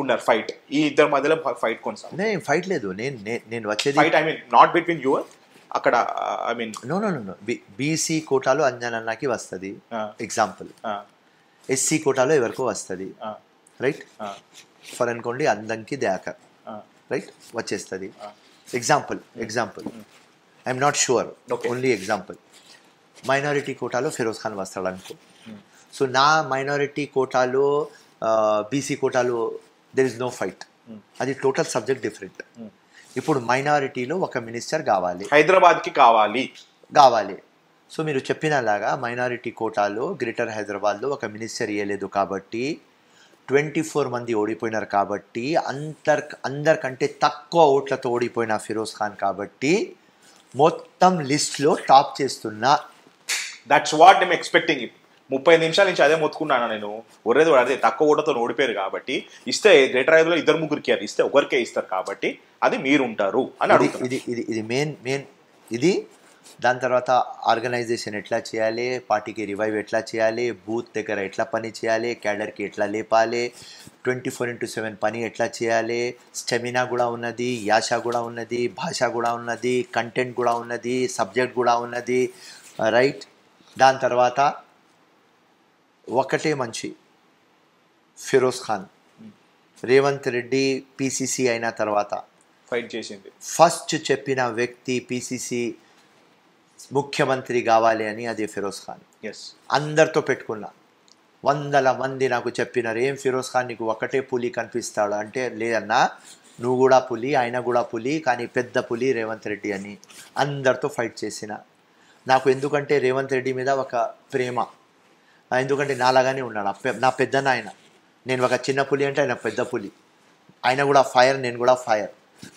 ఉన్నారు ఫైట్. ఈ ఇద్దరి మధ్యలో ఫైట్ కొనసాగుతుంది. ఫైట్ లేదు, నేను వచ్చేది fight, I mean not between you అక్కడ, ఐ మీన్ నో బీసీ కోటాలో అంజన్ అన్నకి వస్తుంది ఎగ్జాంపుల్, ఎస్సీ కోటాలో ఎవరికో వస్తుంది రైట్, ఫర్ అనుకోండి అందంకి దయాకర్ రైట్ వచ్చేస్తుంది. Example I'm not sure, only example. Minority కోటాలో ఫిరోజ్ ఖాన్ వస్తాడు అనుకో. సో నా మైనారిటీ కోటాలో, బీసీ కోటాలో దెర్ ఇస్ నో ఫైట్, అది టోటల్ సబ్జెక్ట్ డిఫరెంట్. ఇప్పుడు మైనారిటీలో ఒక మినిస్టర్ కావాలి, హైదరాబాద్కి కావాలి. సో మీరు చెప్పినలాగా మైనారిటీ కోటాలో గ్రేటర్ హైదరాబాద్లో ఒక మినిస్టర్ ఇవ్వలేదు కాబట్టి 24 మంది ఓడిపోయినారు కాబట్టి, అందరికంటే తక్కువ ఓట్లతో ఓడిపోయిన ఫిరోజ్ ఖాన్ కాబట్టి మొత్తం లిస్ట్లో టాప్ చేస్తున్నా. That's what I'm expecting. 30 నిమిషాల నుంచి అదే మొత్తుకున్నాను నేను. ఒరేది అదే తక్కువ ఓటతో ఓడిపోయారు కాబట్టి ఇస్తే, గ్రేటర్ హైదరాబాద్లో 2 ముగ్గురికి ఇస్తే ఒకరికే ఇస్తారు కాబట్టి అది మీరు ఉంటారు అని అడుగుతుంది. ఇది మెయిన్ ఇది. దాని తర్వాత ఆర్గనైజేషన్ ఎట్లా చేయాలి, పార్టీకి రివైవ్ ఎట్లా చేయాలి, బూత్ దగ్గర ఎట్లా పని చేయాలి, క్యాడర్కి ఎట్లా లేపాలి, 24/7 పని ఎట్లా చేయాలి, స్టెమినా కూడా ఉన్నది, యాస కూడా ఉన్నది, భాష కూడా ఉన్నది, కంటెంట్ కూడా ఉన్నది, సబ్జెక్ట్ కూడా ఉన్నది రైట్. దాని తర్వాత ఒకటే మంచి ఫిరోజ్ ఖాన్, రేవంత్ రెడ్డి పిసిసి అయిన తర్వాత ఫైట్ చేసింది ఫస్ట్ చెప్పిన వ్యక్తి పిసిసి ముఖ్యమంత్రి కావాలి అని, అది ఫిరోజ్ ఖాన్. అందరితో పెట్టుకున్నా, 100 మంది నాకు చెప్పినారు, ఏం ఫిరోజ్ ఖాన్ నీకు ఒకటే పులి కనిపిస్తాడు అంటే, లేదన్నా నువ్వు కూడా పులి, ఆయన కూడా పులి, కానీ పెద్ద పులి రేవంత్ రెడ్డి అని. అందరితో ఫైట్ చేసిన. నాకు ఎందుకంటే రేవంత్ రెడ్డి మీద ఒక ప్రేమ, ఎందుకంటే నాలాగానే ఉన్నాడు, నా పెద్దన్న ఆయన. నేను ఒక చిన్న పులి అంటే ఆయన పెద్ద పులి, ఆయన కూడా ఫైర్, నేను కూడా ఫైర్.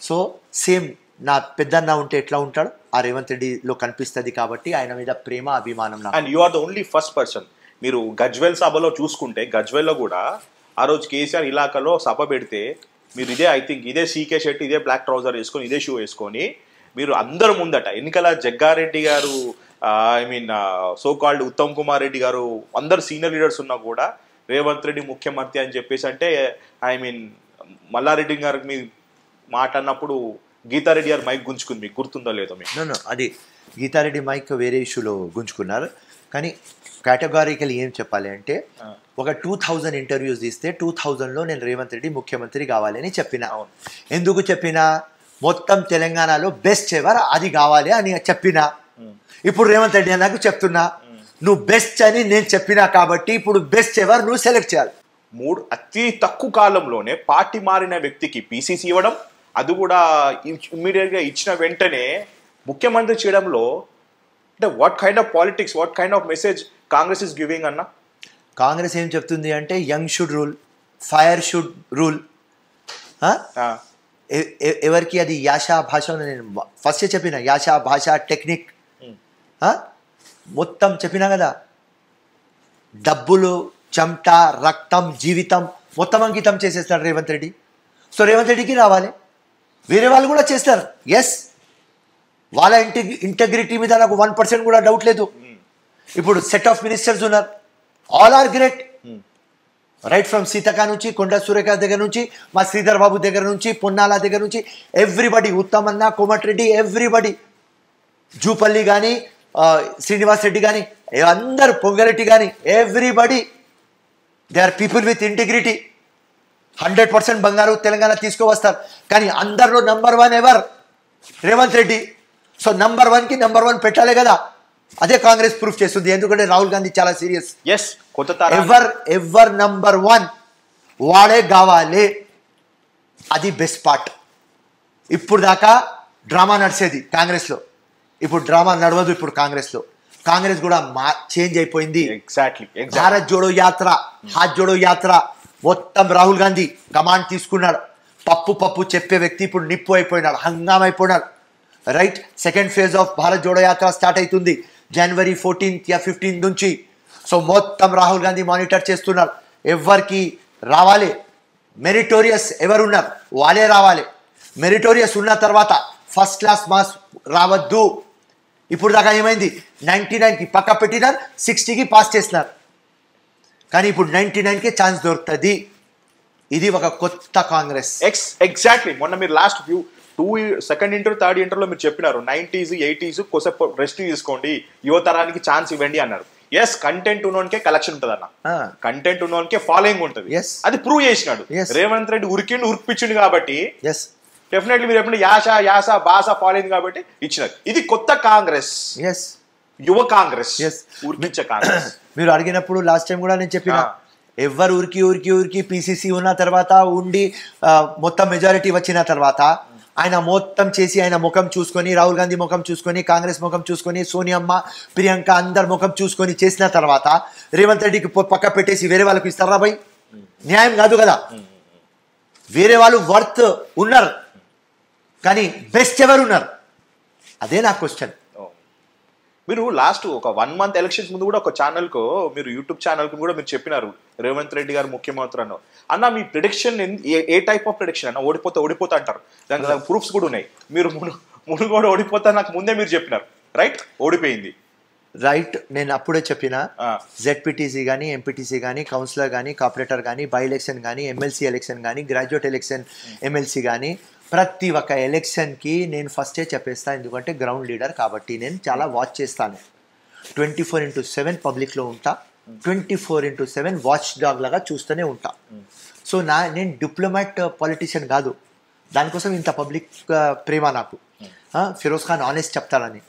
సో సేమ్ నా పెద్దన్న ఉంటే ఎట్లా ఉంటాడు, ఆ రేవంత్ రెడ్డిలో కనిపిస్తుంది కాబట్టి ఆయన మీద ప్రేమ, అభిమానం. And you are the only first person. మీరు గజ్వెల్ సభలో చూసుకుంటే, గజ్వెల్లో కూడా ఆ రోజు కేసీఆర్ ఇలాకాలో సభ పెడితే మీరు ఇదే, ఐ థింక్ ఇదే సీకే షర్ట్, ఇదే బ్లాక్ ట్రౌజర్ వేసుకొని, ఇదే షూ వేసుకొని మీరు అందరు ముందట, ఎన్నికల జగ్గారెడ్డి గారు, I mean so called Uttam Kumar Reddy గారు, అందరు సీనియర్ లీడర్స్ ఉన్నా కూడా రేవంత్ రెడ్డి ముఖ్యమంత్రి అని చెప్పేసి అంటే, ఐ మీన్ మల్లారెడ్డి గారికి మీ మాట్లాడినప్పుడు గీతారెడ్డి గారు మైక్ గుంజుకుంది, మీకు గుర్తుందో లేదో మీకు? అది గీతారెడ్డి మైక్ వేరే ఇష్యూలో గుంజుకున్నారు. కానీ కేటగారికల్ ఏం చెప్పాలి అంటే, ఒక 2000 ఇంటర్వ్యూస్ తీస్తే 2000లో నేను రేవంత్ రెడ్డి ముఖ్యమంత్రి కావాలి అని చెప్పిన. ఎందుకు చెప్పినా, మొత్తం తెలంగాణలో బెస్ట్ ఎవర్ అది కావాలి అని చెప్పిన. ఇప్పుడు రేవంత్ రెడ్డి నాకు చెప్తున్నా, నువ్వు బెస్ట్ అని నేను చెప్పినా కాబట్టి ఇప్పుడు బెస్ట్ ఎవర్ నువ్వు సెలెక్ట్ చేయాలి. అతి తక్కువ కాలంలోనే పార్టీ మారిన వ్యక్తికి పిసిసి ఇవ్వడం, అది కూడా ఇమ్మీడియట్గా ఇచ్చిన వెంటనే ముఖ్యమంత్రి చేయడంలో అంటే what kind of politics, what kind of message Congress is giving అన్న? కాంగ్రెస్ ఏం చెప్తుంది అంటే young should rule, fire should rule. ఎవరికి అది యాస భాష, నేను ఫస్ట్ చెప్పిన యాస భాష టెక్నిక్ మొత్తం చెప్పినా కదా. డబ్బులు, చెమట, రక్తం, జీవితం మొత్తం అంకితం చేసేస్తాడు రేవంత్ రెడ్డి. సో రేవంత్ రెడ్డికి రావాలి, వేరే వాళ్ళు కూడా చేస్తారు. ఎస్, వాళ్ళ ఇంటెగ్రిటీ మీద నాకు 1% కూడా డౌట్ లేదు. ఇప్పుడు సెట్ ఆఫ్ మినిస్టర్స్ ఉన్నారు, all are great. Right from Seethakka నుంచి, కొండ సురేఖ దగ్గర నుంచి, మా శ్రీధర్ బాబు దగ్గర నుంచి, పొన్నాల దగ్గర నుంచి, ఎవ్రీబడి, ఉత్తమన్న, కోమటిరెడ్డి, ఎవ్రీబడి, జూపల్లి కానీ, శ్రీనివాస్ రెడ్డి కానీ, అందరు, పొంగరెడ్డి కానీ, everybody they are people with integrity. 100% బంగారు తెలంగాణ తీసుకువస్తారు. కానీ అందరిలో నంబర్ 1 ఎవర్? రేవంత్ రెడ్డి. సో నంబర్ 1కి నంబర్ 1 పెట్టాలి కదా. అదే కాంగ్రెస్ ప్రూఫ్ చేస్తుంది, ఎందుకంటే రాహుల్ గాంధీ చాలా సీరియస్. ఎవర్ నంబర్ 1 వాడే కావాలి, అది బెస్ట్ పార్ట్. ఇప్పుడు దాకా డ్రామా నడిచేది కాంగ్రెస్లో, ఇప్పుడు డ్రామా నడవదు. ఇప్పుడు కాంగ్రెస్ కూడా చేంజ్ అయిపోయింది. ఎగ్జాక్ట్లీ. భారత్ జోడో యాత్ర, హాత్ జోడో యాత్ర మొత్తం రాహుల్ గాంధీ కమాండ్ తీసుకున్నాడు. పప్పు చెప్పే వ్యక్తి ఇప్పుడు నిప్పు అయిపోయినాడు, హంగామ అయిపోయినాడు. Right, second phase of Bharat Jodo Yatra start అవుతుంది January 14th या 15th నుంచి. సో మొత్తం రాహుల్ గాంధీ మానిటర్ చేస్తున్నారు. ఎవరికి రావాలి, మెరిటోరియస్ ఎవరున్నారు వాళ్ళే రావాలి. మెరిటోరియస్ ఉన్న తర్వాత ఫస్ట్ క్లాస్ మార్క్స్ రావద్దు. ఇప్పుడు దాకా ఏమైంది, 99కి పక్క పెట్టినారు, 60కి పాస్ చేస్తున్నారు. కానీ ఇప్పుడు 99కే ఛాన్స్ దొరుకుతుంది. ఇది ఒక కొత్త కాంగ్రెస్. ఎగ్జాక్ట్లీ. మొన్న మీరు లాస్ట్ సెకండ్ ఇంటర్, థర్డ్ ఇంటర్లో మీరు చెప్పినారు 90s 80s కొద్దిసేపు రెస్ట్ తీసుకోండి, యువతరానికి ఛాన్స్ ఇవ్వండి అన్నారు. ఎస్, కంటెంట్ ఉన్నోనికే కలెక్షన్ ఉంటుంది అన్న, కంటెంట్ ఉన్నోనికే ఫాలోయింగ్ ఉంటుంది. అది ప్రూవ్ చేసినాడు రేవంత్ రెడ్డి. ఉరికిపించిండు కాబట్టి డెఫినెట్లీ మీరు ఎప్పుడు యాస భాష ఫాలోయింగ్ కాబట్టి ఇచ్చినారు. ఇది కొత్త కాంగ్రెస్, యువ కాంగ్రెస్, ఉరికించే కాంగ్రెస్. మీరు అడిగినప్పుడు లాస్ట్ టైం కూడా నేను చెప్పిన, ఎవరు ఊరికి పిసిసి ఉన్న తర్వాత ఉండి మొత్తం మెజారిటీ వచ్చిన తర్వాత ఆయన మొత్తం చేసి, ఆయన ముఖం చూసుకొని, రాహుల్ గాంధీ ముఖం చూసుకొని, కాంగ్రెస్ ముఖం చూసుకొని, సోనియమ్మ, ప్రియాంక అందరు ముఖం చూసుకొని చేసిన తర్వాత రేవంత్ రెడ్డికి పక్క పెట్టేసి వేరే వాళ్ళకి ఇస్తారా భయ్? న్యాయం కాదు కదా. వేరే వాళ్ళు వర్త్ ఉన్నారు, కానీ బెస్ట్ ఎవరు ఉన్నారు? అదే నా క్వశ్చన్. మీరు లాస్ట్ ఒక 1 month ఎలక్షన్స్ ముందు కూడా ఒక ఛానల్కు, మీరు యూట్యూబ్ ఛానల్కు కూడా మీరు చెప్పినారు రేవంత్ రెడ్డి గారు ముఖ్యమంత్రి అన్న. మీ ప్రిడిక్షన్ ఏ టైప్ ఆఫ్ ప్రిడిక్షన్ అన్న? ఓడిపోతా అంటారు, దానికి ప్రూఫ్స్ కూడా ఉన్నాయి. మీరు మును కూడా ఓడిపోతా నాకు ముందే మీరు చెప్పినారు. రైట్, ఓడిపోయింది. రైట్, నేను అప్పుడే చెప్పిన జెడ్పీటీసీ కానీ, ఎంపీటీసీ కానీ, కౌన్సిలర్ కానీ, కార్పొరేటర్ కానీ, బై ఎలక్షన్ కానీ, ఎమ్మెల్సీ ఎలక్షన్ కానీ, గ్రాడ్యుయేట్ ఎలక్షన్ ఎమ్మెల్సీ కానీ, ప్రతి ఒక్క ఎలక్షన్కి నేను ఫస్టే చెప్పేస్తాను. ఎందుకంటే గ్రౌండ్ లీడర్ కాబట్టి నేను చాలా వాచ్ చేస్తాను. 24/7 పబ్లిక్లో ఉంటా, 24/7 వాచ్ డాగ్ లాగా చూస్తూనే ఉంటా. సో నేను డిప్లొమాట్ పాలిటిషియన్ కాదు, దానికోసం ఇంత పబ్లిక్ ప్రేమ నాకు. ఫిరోజ్ ఖాన్ ఆనెస్ట్ చెప్తానని.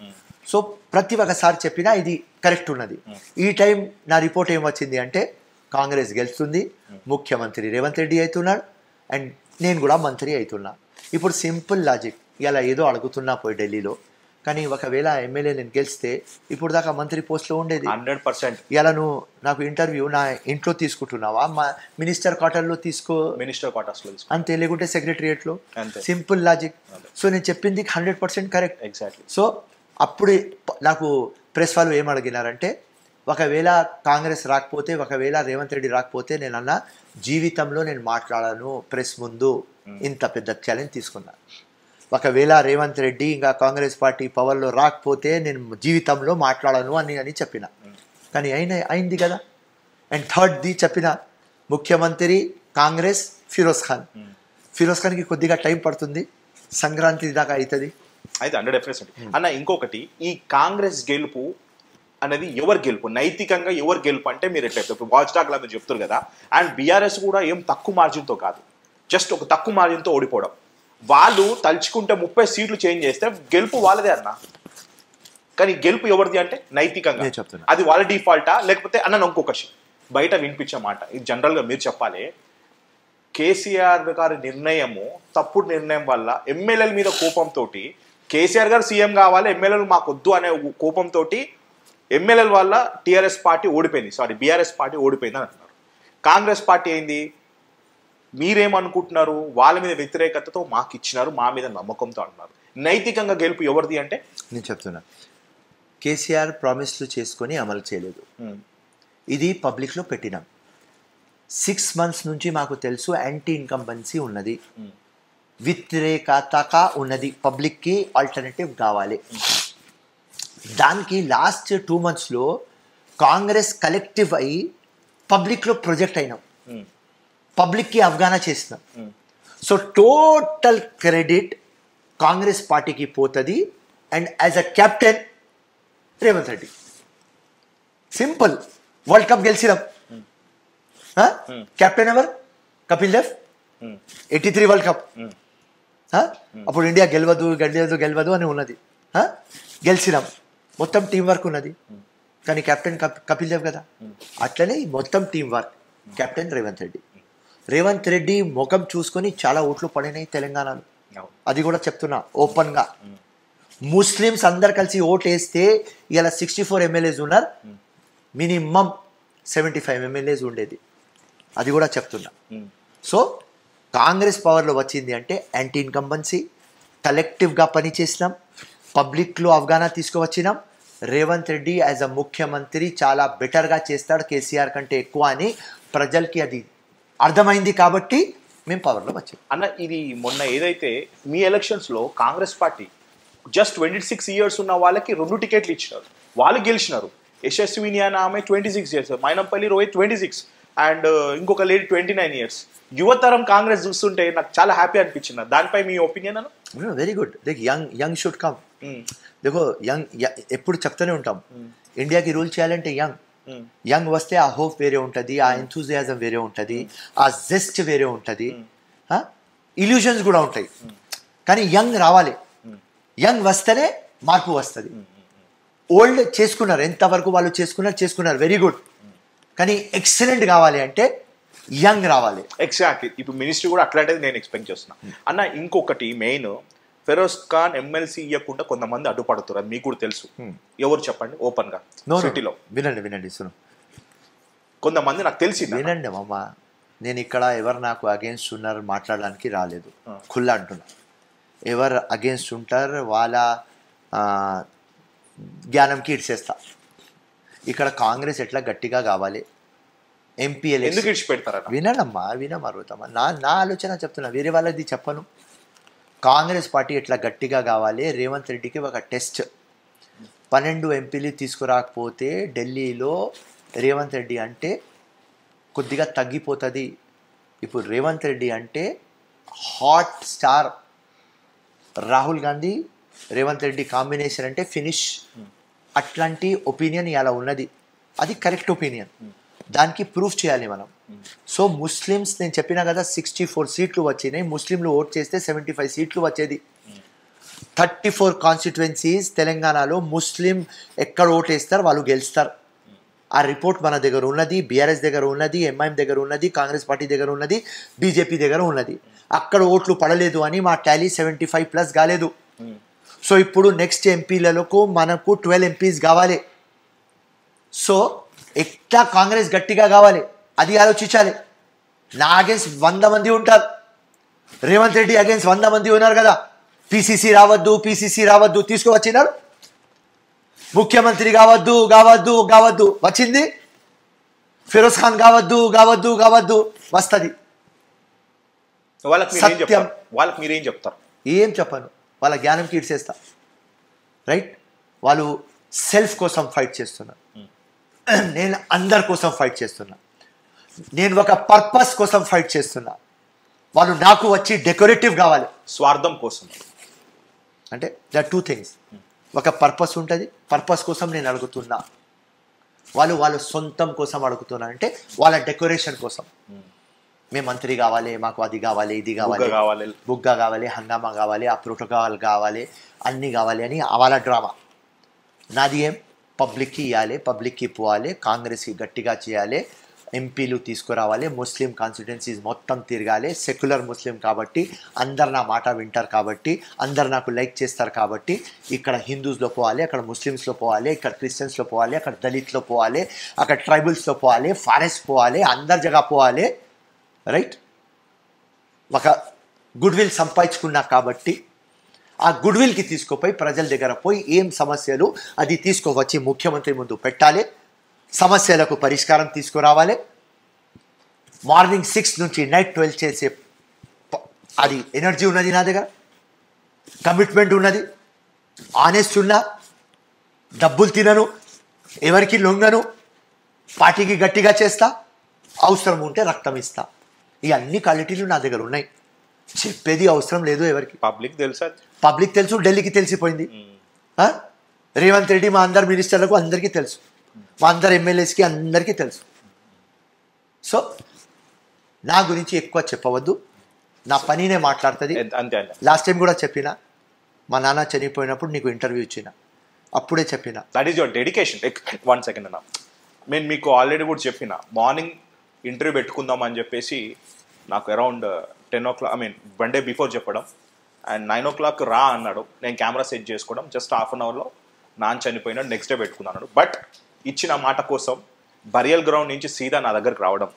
సో ప్రతి ఒక్కసారి చెప్పినా ఇది కరెక్ట్ ఉన్నది. ఈ టైం నా రిపోర్ట్ ఏమొచ్చింది అంటే కాంగ్రెస్ గెలుస్తుంది, ముఖ్యమంత్రి రేవంత్ రెడ్డి అవుతున్నాడు, అండ్ నేను కూడా మంత్రి అవుతున్నా. ఇప్పుడు సింపుల్ లాజిక్, ఇలా ఏదో అడుగుతున్నా పోయి ఢిల్లీలో, కానీ ఒకవేళ ఎమ్మెల్యే నేను గెలిస్తే ఇప్పుడు దాకా మంత్రి పోస్ట్లో ఉండేది 100%. ఇలా నువ్వు నాకు ఇంటర్వ్యూ నా ఇంట్లో తీసుకుంటున్నావా, మా మినిస్టర్ క్వార్టర్లో తీసుకో, మినిస్టర్ క్వార్టర్స్లో అంతే, లేకుంటే సెక్రటరియేట్లో. Simple logic. సో నేను చెప్పింది 100% కరెక్ట్. ఎగ్జాక్ట్లీ. సో అప్పుడు నాకు ప్రెస్ వాళ్ళు ఏం అడిగినారంటే, ఒకవేళ కాంగ్రెస్ రాకపోతే, ఒకవేళ రేవంత్ రెడ్డి రాకపోతే, నేను అన్న జీవితంలో నేను మాట్లాడాను ప్రెస్ ముందు, ఇంత పెద్ద ఛాలెంజ్ తీసుకున్నా. ఒకవేళ రేవంత్ రెడ్డి ఇంకా కాంగ్రెస్ పార్టీ పవర్లో రాకపోతే నేను జీవితంలో మాట్లాడను అని చెప్పిన. కానీ అయింది కదా. అండ్ థర్డ్ది చెప్పిన, ముఖ్యమంత్రి కాంగ్రెస్, ఫిరోజ్ ఖాన్కి కొద్దిగా టైం పడుతుంది, సంక్రాంతి దాకా అవుతుంది. అయితే 100% అన్న. ఇంకొకటి, ఈ కాంగ్రెస్ గెలుపు అనేది ఎవరు గెలుపు, నైతికంగా ఎవరు గెలుపు అంటే మీరు ఎట్లా ఇప్పుడు వాచ్ డాగ్ లా మీరు చెప్తారు కదా. అండ్ బీఆర్ఎస్ కూడా ఏం తక్కువ మార్జిన్తో కాదు, జస్ట్ ఒక తక్కువ మార్జిన్తో ఓడిపోవడం. వాళ్ళు తలుచుకుంటే 30 సీట్లు చేంజ్ చేస్తే గెలుపు వాళ్ళదే అన్న. కానీ గెలుపు ఎవరిది అంటే నైతికంగా అది వాళ్ళ డిఫాల్టా, లేకపోతే అన్న ఇంకొక బయట వినిపించే మాట, ఇది జనరల్గా మీరు చెప్పాలి. కేసీఆర్ గారి నిర్ణయము తప్పుడు నిర్ణయం వల్ల ఎమ్మెల్యేల మీద కోపంతో కేసీఆర్ గారు సీఎం కావాలి, ఎమ్మెల్యేలు మాకు వద్దు అనే కోపంతో ఎమ్మెల్యేల వల్ల టీఆర్ఎస్ పార్టీ ఓడిపోయింది, బీఆర్ఎస్ పార్టీ ఓడిపోయింది అని అంటున్నారు. కాంగ్రెస్ పార్టీ ఏంది, మీరేమనుకుంటున్నారు, వాళ్ళ మీద వ్యతిరేకతతో మాకు ఇచ్చినారు, మా మీద నమ్మకంతో అంటున్నారు. నైతికంగా గెలుపు ఎవరిది అంటే నేను చెప్తున్నా, కేసీఆర్ ప్రామిస్లు చేసుకొని అమలు చేయలేదు. ఇది పబ్లిక్లో పెట్టినాం. 6 months నుంచి మాకు తెలుసు యాంటీ ఇన్కంబెన్సీ ఉన్నది, వ్యతిరేకత ఉన్నది, పబ్లిక్కి ఆల్టర్నేటివ్ కావాలి. దానికి లాస్ట్ 2 monthsలో కాంగ్రెస్ కలెక్టివ్ అయ్యి పబ్లిక్లో ప్రొజెక్ట్ అయినాం, పబ్లిక్కి అవగాహన చేసినాం. సో టోటల్ క్రెడిట్ కాంగ్రెస్ పార్టీకి పోతుంది. And as a captain Revanth Reddy. Simple. World cup గెలిచినాం. కెప్టెన్ ఎవరు? కపిల్ దేవ్. 83 world cup. అప్పుడు ఇండియా గెలవదు అని ఉన్నది. గెలిచినాం. మొత్తం టీం వర్క్ ఉన్నది. కానీ కెప్టెన్ కపిల్ దేవ్ కదా. అట్లనే మొత్తం team work captain Revanth Reddy ముఖం చూసుకొని చాలా ఓట్లు పడినాయి తెలంగాణలో. అది కూడా చెప్తున్నా ఓపెన్గా. ముస్లిమ్స్ అందరు కలిసి ఓటు వేస్తే ఇలా 64 MLAs ఉన్నారు, మినిమం 75 MLAs ఉండేది. అది కూడా చెప్తున్నా. సో కాంగ్రెస్ పవర్లో వచ్చింది అంటే యాంటీ ఇన్కంబెన్సీ, కలెక్టివ్గా పనిచేసినాం, పబ్లిక్లో అవగాహన తీసుకువచ్చినాం. రేవంత్ రెడ్డి యాజ్ అ ముఖ్యమంత్రి చాలా బెటర్గా చేస్తాడు కేసీఆర్ కంటే ఎక్కువ అని ప్రజలకి అది అర్థమైంది. కాబట్టి మేము పవర్లో వచ్చాం. అన్న, ఇది మొన్న ఏదైతే మీ ఎలక్షన్స్లో కాంగ్రెస్ పార్టీ జస్ట్ 26 years ఉన్న వాళ్ళకి 2 టికెట్లు ఇచ్చినారు, వాళ్ళు గెలిచినారు. యశస్విని అని ఆమె 26 years, మైనంపల్లి రోహిత్ 26 అండ్ ఇంకొక లేడీ 29 years. యువతరం కాంగ్రెస్ చూస్తుంటే నాకు చాలా హ్యాపీ అనిపించింది. దానిపై మీ ఒపీనియన్ అన్న? Very good. Young should come. देखो ఎప్పుడు చెప్తూనే ఉంటాం, ఇండియాకి రూల్ చేయాలంటే యంగ్ వస్తే ఆ హోప్ వేరే ఉంటుంది, ఆ ఎంథూజియాజం వేరే ఉంటుంది, ఆ జెస్ట్ వేరే ఉంటుంది, ఇల్యూషన్స్ కూడా ఉంటాయి. కానీ యంగ్ రావాలి. యంగ్ వస్తేనే మార్పు వస్తుంది. ఓల్డ్ చేసుకున్నారు, ఎంతవరకు వాళ్ళు చేసుకున్నారు వెరీ గుడ్. కానీ ఎక్సలెంట్ కావాలి అంటే యంగ్ రావాలి. ఎగ్జాక్ట్లీ. ఇప్పుడు మినిస్ట్రీ కూడా అట్లాంటిది నేను ఎక్స్పెక్ట్ చేస్తున్నా. అన్న, ఇంకొకటి మెయిన్, ఫెరోజ్ ఖాన్ ఎమ్మెల్సీ ఇవ్వకుండా కొంతమంది అడ్డుపడుతారు, అది మీకు కూడా తెలుసు. ఎవరు చెప్పండి ఓపెన్ గా సిటీలో? వినండి కొంతమంది నాకు తెలిసింది. వినండి మామ, నేను ఇక్కడ ఎవరు నాకు అగేన్స్ట్ ఉన్నారు మాట్లాడడానికి రాలేదు. ఖుల్లా అంటున్నా, ఎవరు అగేన్స్ట్ ఉంటారు వాళ్ళ జ్ఞానంకి ఇడ్చేస్తా. ఇక్కడ కాంగ్రెస్ ఎట్లా గట్టిగా కావాలి, ఎంపీ ఎందుకు ఇడిచిపెడతారా? వినమరుగుతామా, నా ఆలోచన చెప్తున్నా, వేరే వాళ్ళది చెప్పను. కాంగ్రెస్ పార్టీ ఎట్లా గట్టిగా కావాలి, రేవంత్ రెడ్డికి ఒక టెస్ట్. 12 ఎంపీలు తీసుకురాకపోతే ఢిల్లీలో రేవంత్ రెడ్డి అంటే కొద్దిగా తగ్గిపోతుంది. ఇప్పుడు రేవంత్ రెడ్డి అంటే hot star. Rahul Gandhi Revanth Reddy combination అంటే ఫినిష్. అట్లాంటి ఒపీనియన్ ఇలా ఉన్నది, అది కరెక్ట్ ఒపీనియన్. దానికి ప్రూఫ్ చేయాలి మనం. సో ముస్లిమ్స్, నేను చెప్పినా కదా 64 సీట్లు వచ్చినాయి, ముస్లింలు ఓట్ చేస్తే 75 సీట్లు వచ్చేది. 34 కాన్స్టిట్యువెన్సీస్ తెలంగాణలో ముస్లిం ఎక్కడ ఓట్ వేస్తారు వాళ్ళు గెలుస్తారు. ఆ రిపోర్ట్ మన దగ్గర ఉన్నది, బీఆర్ఎస్ దగ్గర ఉన్నది, ఎంఐఎం దగ్గర ఉన్నది, కాంగ్రెస్ పార్టీ దగ్గర ఉన్నది, బీజేపీ దగ్గర ఉన్నది. అక్కడ ఓట్లు పడలేదు అని మా టాలీ 75+ కాలేదు. సో ఇప్పుడు నెక్స్ట్ ఎంపీలకు మనకు 12 MPs కావాలి. సో ఎట్లా కాంగ్రెస్ గట్టిగా కావాలి అది ఆలోచించాలి. నా అగేన్స్ట్ 100 మంది ఉంటారు, రేవంత్ రెడ్డి అగేన్స్ట్ 100 మంది ఉన్నారు కదా. పీసీసీ రావద్దు తీసుకువచ్చినారు. ముఖ్యమంత్రి కావద్దు వచ్చింది. ఫిరోజ్ ఖాన్ కావద్దు వస్తుంది. సత్యం. వాళ్ళకి మీరేం చెప్తారు? ఏం చెప్పను, వాళ్ళ జ్ఞానంకి ఇడ్చేస్తా. రైట్, వాళ్ళు సెల్ఫ్ కోసం ఫైట్ చేస్తున్నారు, నేను అందరి కోసం ఫైట్ చేస్తున్నా, నేను ఒక పర్పస్ కోసం ఫైట్ చేస్తున్నా. వాళ్ళు నాకు వచ్చి డెకరేటివ్ కావాలి, స్వార్థం కోసం. అంటే ద 2 things. ఒక పర్పస్ ఉంటుంది, పర్పస్ కోసం నేను అడుగుతున్నా. వాళ్ళ సొంతం కోసం అడుగుతున్నా అంటే వాళ్ళ డెకరేషన్ కోసం. మేము మంత్రి కావాలి, మాకు అది కావాలి, ఇది కావాలి, బుగ్గ కావాలి, హంగామా కావాలి, ఆ ప్రోటోకాల్ కావాలి, అన్నీ కావాలి అని వాళ్ళ డ్రామా. నాది ఏం, పబ్లిక్కి ఇవ్వాలి, పబ్లిక్కి పోవాలి, కాంగ్రెస్కి గట్టిగా చేయాలి, ఎంపీలు తీసుకురావాలి, ముస్లిం కాన్స్టిట్యున్సీస్ మొత్తం తిరగాలి, సెక్యులర్ ముస్లిం కాబట్టి అందరు నా మాట వింటారు, కాబట్టి అందరు నాకు లైక్ చేస్తారు, కాబట్టి ఇక్కడ హిందూస్లో పోవాలి, అక్కడ ముస్లిమ్స్లో పోవాలి, ఇక్కడ క్రిస్టియన్స్లో పోవాలి, అక్కడ దళిత్లో పోవాలి, అక్కడ ట్రైబల్స్లో పోవాలి, ఫారెస్ట్ పోవాలి, అందరి జగ పోవాలి, రైట్? ఒక గుడ్ విల్ సంపాదించుకున్నా కాబట్టి ఆ గుడ్ విల్కి తీసుకుపోయి ప్రజల దగ్గర పోయి ఏం సమస్యలు అది తీసుకువచ్చి ముఖ్యమంత్రి ముందు పెట్టాలి, సమస్యలకు పరిష్కారం తీసుకురావాలి. మార్నింగ్ 6 నుంచి నైట్ 12 చేసే అది ఎనర్జీ ఉన్నది నా దగ్గర, కమిట్మెంట్ ఉన్నది, ఆనెస్ట్ ఉన్నా, డబ్బులు తినను, ఎవరికి లొంగను, పార్టీకి గట్టిగా చేస్తా, అవసరం ఉంటే రక్తం ఇస్తా. ఈ అన్ని క్వాలిటీలు నా దగ్గర ఉన్నాయి. చెప్పేది అవసరం లేదు ఎవరికి. పబ్లిక్ తెలుసు, ఢిల్లీకి తెలిసిపోయింది. రేవంత్ రెడ్డి మా అందరు మినిస్టర్లకు అందరికీ తెలుసు, మా అందరు ఎమ్మెల్యేస్కి అందరికీ తెలుసు. సో నా గురించి ఎక్కువ చెప్పవద్దు, నా పనినే మాట్లాడుతుంది. లాస్ట్ టైం కూడా చెప్పిన, మా నాన్న చనిపోయినప్పుడు నీకు ఇంటర్వ్యూ ఇచ్చిన, అప్పుడే చెప్పిన. That is your dedication. 1 second అన్న, నేను మీకు ఆల్రెడీ కూడా చెప్పిన, మార్నింగ్ ఇంటర్వ్యూ పెట్టుకుందాం అని చెప్పేసి నాకు అరౌండ్ 10 o'clock, 1 day బిఫోర్ చెప్పడం, అండ్ 9 o'clock రా అన్నాడు. నేను కెమెరా సెట్ చేసుకోవడం, జస్ట్ హాఫ్ అన్ అవర్లో నాన్న చనిపోయినాడు, నెక్స్ట్ డే పెట్టుకున్నాను. బట్ ఇచ్చిన మాట కోసం బరియల్ గ్రౌండ్ నుంచి సీదా నా దగ్గరకు రావడం,